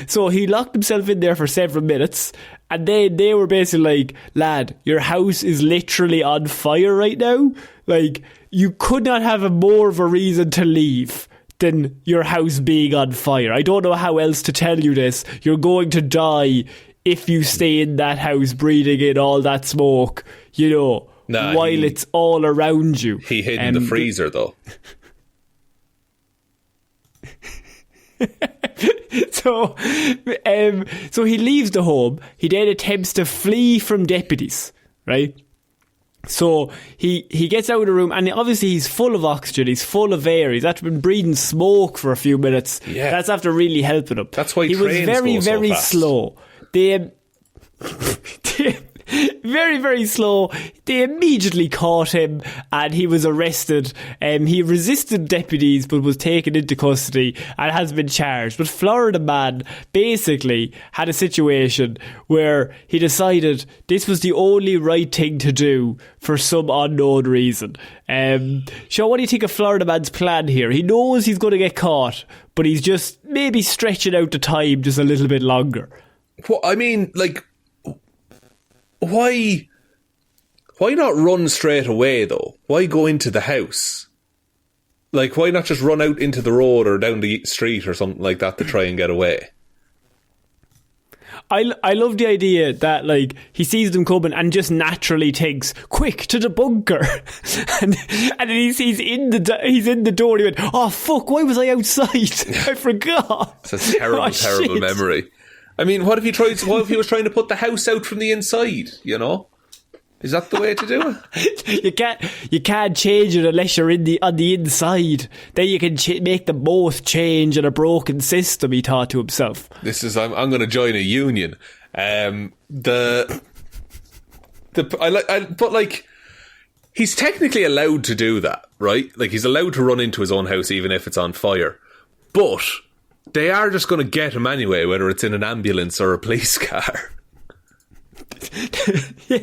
So he locked himself in there for several minutes, and then they were basically like, lad, your house is literally on fire right now. Like, you could not have more of a reason to leave than your house being on fire. I don't know how else to tell you this. You're going to die if you stay in that house breathing in all that smoke, you know, while it's all around you. He hid in the freezer, though. So he leaves the home. He then attempts to flee from deputies, right? So he gets out of the room, and obviously he's full of oxygen, he's full of air, he's after been breathing smoke for a few minutes. Yeah. That's after really helping him. That's why he was very, very so fast. slow. They very, very slow. They immediately caught him and he was arrested. He resisted deputies but was taken into custody and has been charged. But Florida Man basically had a situation where he decided this was the only right thing to do for some unknown reason. Sean, what do you think of Florida Man's plan here? He knows he's going to get caught, but he's just maybe stretching out the time just a little bit longer. Well, I mean, like, why not run straight away, though? Why go into the house? Like, why not just run out into the road or down the street or something like that to try and get away? I love the idea that, like, he sees them coming and just naturally thinks, quick, to the bunker. and then he's in the door and he went, oh, fuck, why was I outside? I forgot. It's a terrible memory. I mean, what if he was trying to put the house out from the inside, you know? Is that the way to do it? You can't change it unless you're on the inside. Then you can make them both change in a broken system, he thought to himself. I'm going to join a union. But like, he's technically allowed to do that, right? Like, he's allowed to run into his own house even if it's on fire. But they are just going to get him anyway, whether it's in an ambulance or a police car. Yeah.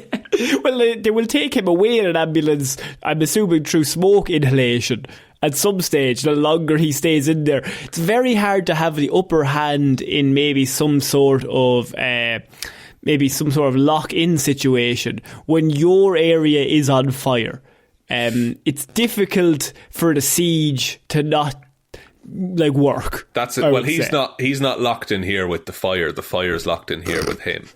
Well, they will take him away in an ambulance, I'm assuming through smoke inhalation at some stage, the longer he stays in there. It's very hard to have the upper hand in maybe some sort of lock-in situation when your area is on fire. It's difficult for the siege to not work. That's it. Well, he's not locked in here with the fire. The fire's locked in here with him.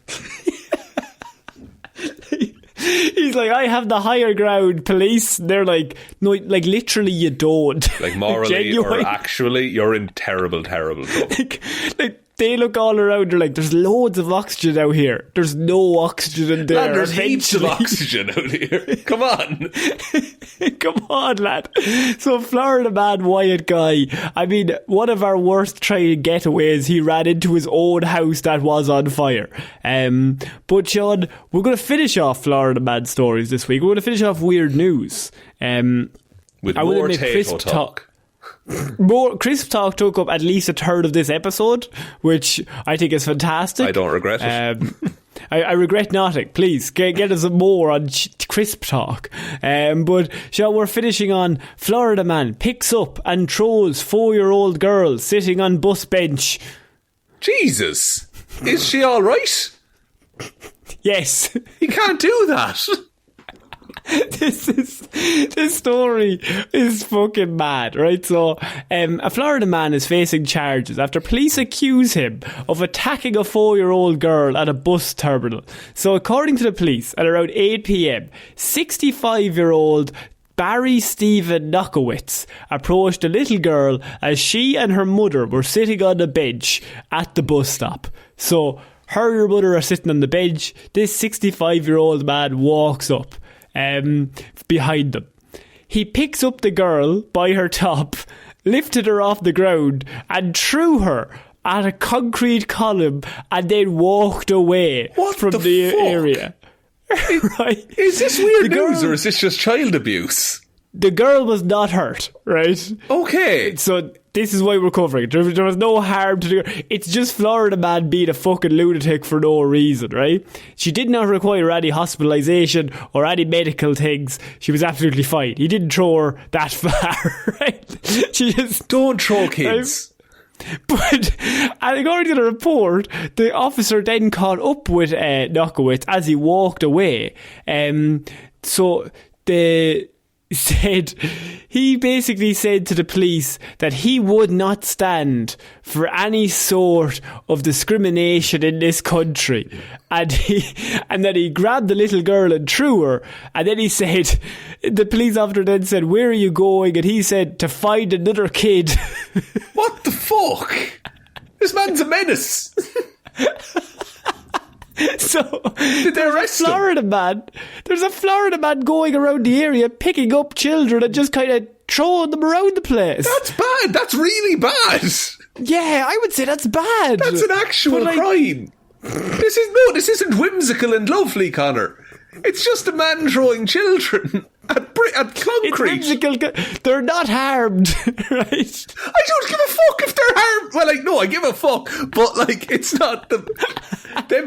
He's like, I have the higher ground, police. They're like, no, like, literally you don't. Like, morally or actually, you're in terrible trouble. Like they look all around, they're like, there's loads of oxygen out here. There's no oxygen in there. Lad, there's heaps of oxygen out here. Come on. Come on, lad. So Florida Man Wyatt Guy, I mean, one of our worst train getaways, he ran into his own house that was on fire. But Sean, we're going to finish off Florida Man stories this week. We're going to finish off weird news. With more Crisp Talk. More Crisp Talk took up at least a third of this episode, which I think is fantastic. I don't regret it. I regret nothing. Please get us more on Crisp Talk. But Sean, we're finishing on Florida Man picks up and throws 4-year-old girl sitting on bus bench. Jesus, is she all right? Yes. You can't do that. This story is fucking mad, right? So, a Florida man is facing charges after police accuse him of attacking a 4-year-old girl at a bus terminal. So, according to the police, at around 8 p.m, 65-year-old Barry Stephen Knockowitz approached a little girl as she and her mother were sitting on a bench at the bus stop. So, her and her mother are sitting on the bench. This 65-year-old man walks up behind them. He picks up the girl by her top, lifted her off the ground and threw her at a concrete column and then walked away from the area. Right? Is this weird news or is this just child abuse? the girl was not hurt, right? Okay. So this is why we're covering it. There was no harm to the girl. It's just Florida man being a fucking lunatic for no reason, right? She did not require any hospitalisation or any medical things. She was absolutely fine. He didn't throw her that far, right? She just... Don't throw kids. But according to the report, the officer then caught up with Knockowitz as he walked away. So he basically said to the police that he would not stand for any sort of discrimination in this country, and that he grabbed the little girl and threw her, and then he said, the police officer then said, "Where are you going?" And he said, "To find another kid." What the fuck? This man's a menace. So did they arrest him? There's a Florida man going around the area picking up children and just kind of throwing them around the place. That's bad. That's really bad. Yeah, I would say that's bad. That's an actual crime. This isn't whimsical and lovely, Conor. It's just a man throwing children at concrete. It's whimsical. They're not harmed, right? I don't give a fuck if they're harmed. Well, I give a fuck, but it's not them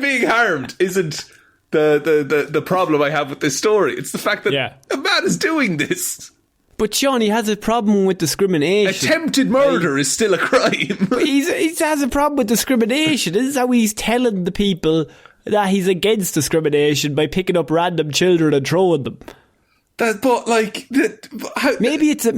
being harmed isn't the problem I have with this story. It's the fact that a man is doing this. But Sean, he has a problem with discrimination. Attempted murder is still a crime. He has a problem with discrimination. This is how he's telling the people that he's against discrimination by picking up random children and throwing them. Maybe it's a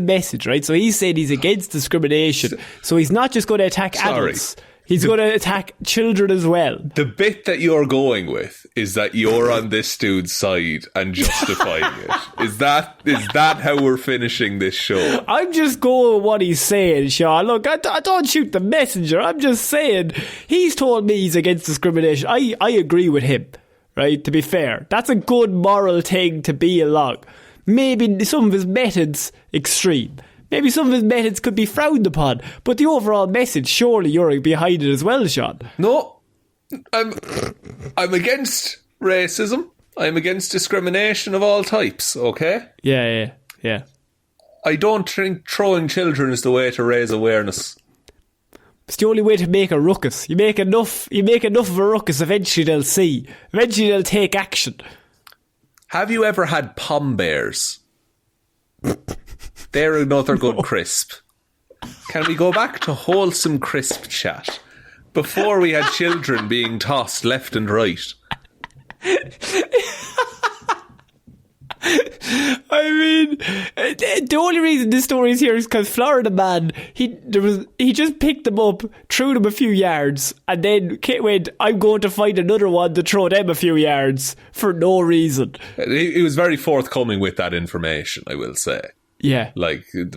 message, right? So he's saying he's against discrimination. So he's not just going to attack adults. He's going to attack children as well. The bit that you're going with is that you're on this dude's side and justifying it. Is that how we're finishing this show? I'm just going with what he's saying, Sean. Look, I don't shoot the messenger. I'm just saying he's told me he's against discrimination. I agree with him, right? To be fair, that's a good moral thing to be along. Maybe some of his methods extreme. Maybe some of his methods could be frowned upon, but the overall message, surely you're behind it as well, Sean. No, I'm against racism. I'm against discrimination of all types, okay? Yeah. I don't think throwing children is the way to raise awareness. It's the only way to make a ruckus. You make enough of a ruckus, eventually they'll see. Eventually they'll take action. Have you ever had pom bears? They're another good crisp. Can we go back to wholesome crisp chat before we had children being tossed left and right? I mean, the only reason this story is here is because Florida man, he just picked them up, threw them a few yards, and then went, "I'm going to find another one to throw them a few yards," for no reason. He was very forthcoming with that information, I will say. Yeah.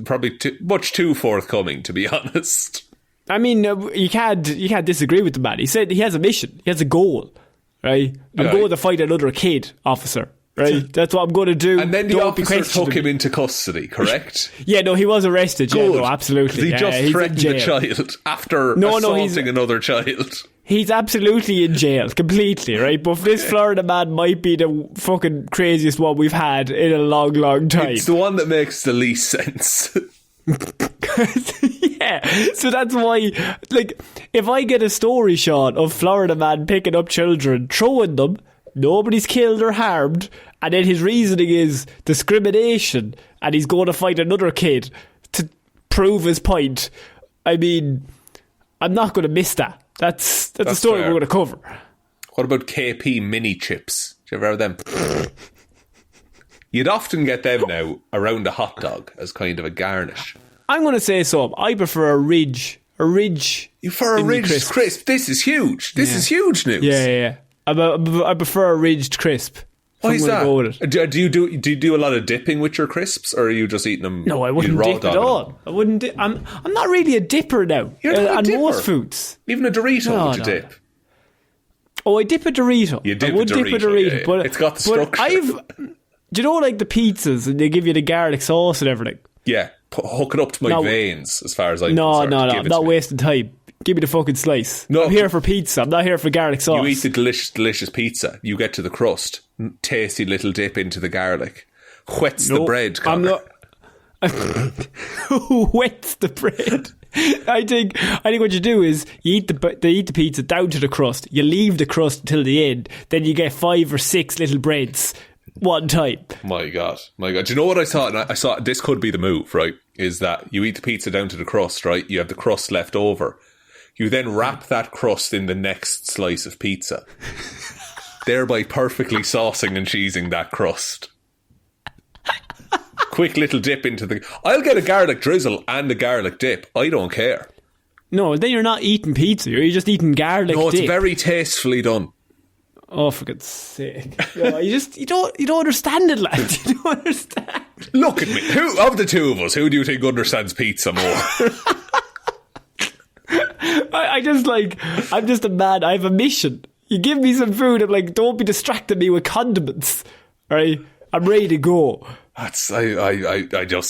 Probably much too forthcoming, to be honest. I mean, you can't disagree with the man. He said he has a mission. He has a goal, right? I'm going to fight another kid, officer. Right? That's what I'm going to do. And then the officer took him into custody, correct? Yeah, no, he was arrested. Good. Yeah, no, absolutely. He just threatened a child after assaulting another child. He's absolutely in jail, completely, right? But this Florida man might be the fucking craziest one we've had in a long, long time. It's the one that makes the least sense. Yeah, so that's why, if I get a story, Sean, of Florida man picking up children, throwing them, nobody's killed or harmed, and then his reasoning is discrimination, and he's going to fight another kid to prove his point. I mean, I'm not going to miss that. That's a story we're going to cover. What about KP mini chips? Do you ever have them? You'd often get them now around a hot dog as kind of a garnish. I'm going to say so. I prefer a Ridge. You prefer a Ridge crisp? This is huge. This is huge news. Yeah. I prefer a ridged crisp. Why is that? Do you do a lot of dipping with your crisps, or are you just eating them? No, I wouldn't dip at all. I wouldn't. I'm not really a dipper now. You're not a dipper. Most foods. Even a Dorito, would you dip? Oh, I dip a Dorito. You dip a Dorito, but it's got the structure. Do you know, the pizzas, and they give you the garlic sauce and everything? Yeah, hook it up to my veins, as far as I'm concerned. No, I'm not wasting time. Give me the fucking slice. No, I'm here for pizza. I'm not here for garlic sauce. You eat the delicious pizza. You get to the crust. Tasty little dip into the garlic. wets the bread, Conor. Who wets the bread? I think what you do is you eat the pizza down to the crust. You leave the crust till the end. Then you get 5 or 6 little breads one time. My God. Do you know what I saw? And I saw this could be the move, right? Is that you eat the pizza down to the crust, right? You have the crust left over. You then wrap that crust in the next slice of pizza, thereby perfectly saucing and cheesing that crust. Quick little dip into the... I'll get a garlic drizzle and a garlic dip. I don't care. No, then you're not eating pizza. You're just eating garlic dip. No, it's very tastefully done. Oh, for God's sake. No, you don't understand it, lad. You don't understand. Look at me. Who of the two of us, who do you think understands pizza more? I'm just a man. I have a mission. You give me some food, I'm like, don't be distracting me with condiments. Right? I'm ready to go. I just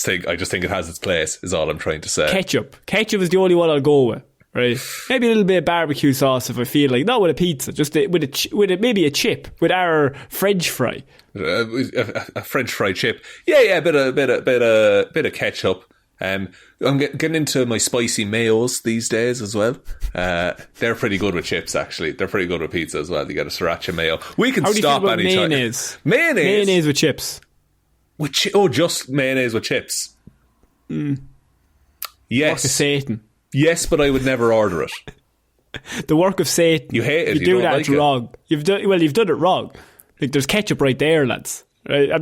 think it has its place, is all I'm trying to say. Ketchup is the only one I'll go with. Right? Maybe a little bit of barbecue sauce if I feel like. Not with a pizza, just maybe a chip with our French fry. A French fry chip. Yeah, bit of ketchup. I'm getting into my spicy mayos these days as well. They're pretty good with chips, actually. They're pretty good with pizza as well. You get a sriracha mayo. We can stop any time. Mayonnaise with chips. Just mayonnaise with chips. Mm. Yes. Work of Satan. Yes, but I would never order it. The work of Satan. You hate it. You do that, it's wrong. You've done it wrong. Like, there's ketchup right there, lads. Right? I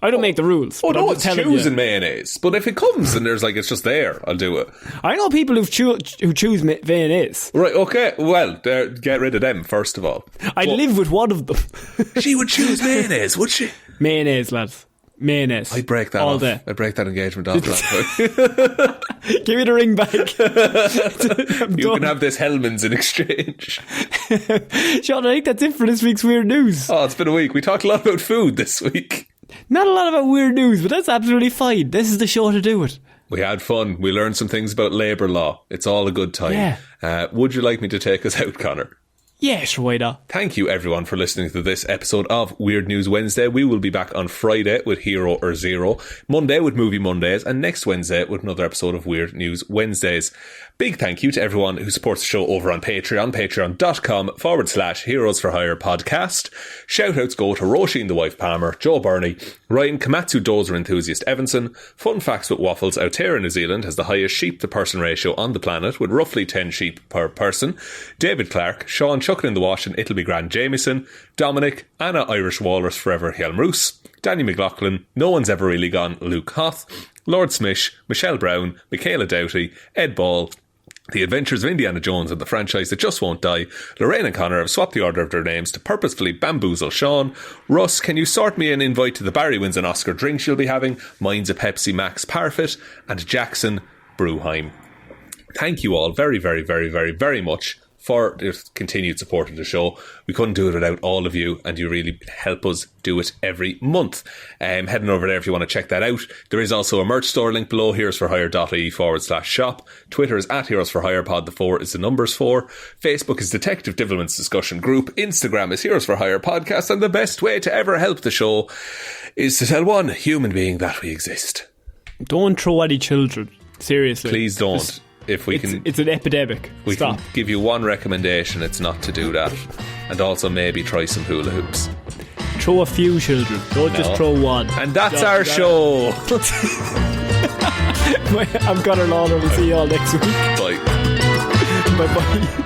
don't make the rules. Oh, no, it's choosing mayonnaise. But if it comes and there's it's just there, I'll do it. I know people who choose mayonnaise. Right, okay. Well, get rid of them, first of all. I'd live with one of them. She would choose mayonnaise, would she? Mayonnaise, lads. Mayonnaise. I'd break that all off. Day. I'd break that engagement off. Give me the ring back. You can have this Hjelmroos in exchange. Sean, I think that's it for this week's Weird News. Oh, it's been a week. We talked a lot about food this week. Not a lot about weird news, but that's absolutely fine. This is the show to do it. We had fun. We learned some things about labour law. It's all a good time. Yeah. Would you like me to take us out, Conor? Yeah, sure, why not? Thank you, everyone, for listening to this episode of Weird News Wednesday. We will be back on Friday with Hero or Zero, Monday with Movie Mondays, and next Wednesday with another episode of Weird News Wednesdays. Big thank you to everyone who supports the show over on Patreon, patreon.com/Heroes for Hire podcast. Shout outs go to Róisín the Wife Palmer, Joe Burney, Ryan Komatsu Dozer Enthusiast Evanson. Fun facts with Waffles Aotearoa New Zealand has the highest sheep to person ratio on the planet with roughly 10 sheep per person. David Clarke, Shaun Chuck in the wash and It'll Be Grand Jamieson. Dominic, Anna Irish Walrus Forever Hjelmroos. Danny McLaughlin, No One's Ever Really Gone Luke Hoth. Lordsmish, Michelle Browne, Michaela Doughty, Ed Ball, The Adventures of Indiana Jones and the Franchise That Just Won't Die. Lorraine and Conor have swapped the order of their names to purposefully bamboozle Seán. Russ, can you sort me an invite to the Barry Wins an Oscar drinks you'll be having? Mine's a Pepsi Max-Parfitt. And Jackson Brewheim. Thank you all very, very, very, very, very much for your continued support of the show. We couldn't do it without all of you, and you really help us do it every month. Heading over there if you want to check that out. There is also a merch store link below, heroesforhire.ie/shop. Twitter is @heroesforhirepod, the 4 is the numbers 4. Facebook is Detective Divilment's discussion group. Instagram is Heroes for Hire podcast, and the best way to ever help the show is to tell one human being that we exist. Don't throw any children. Seriously. Please don't. It's an epidemic. We can give you one recommendation, it's not to do that. And also maybe try some hula hoops. Throw a few children, don't just throw one. And that's our show. I'm Conor Lawler, we'll see you all next week. Bye. Bye bye.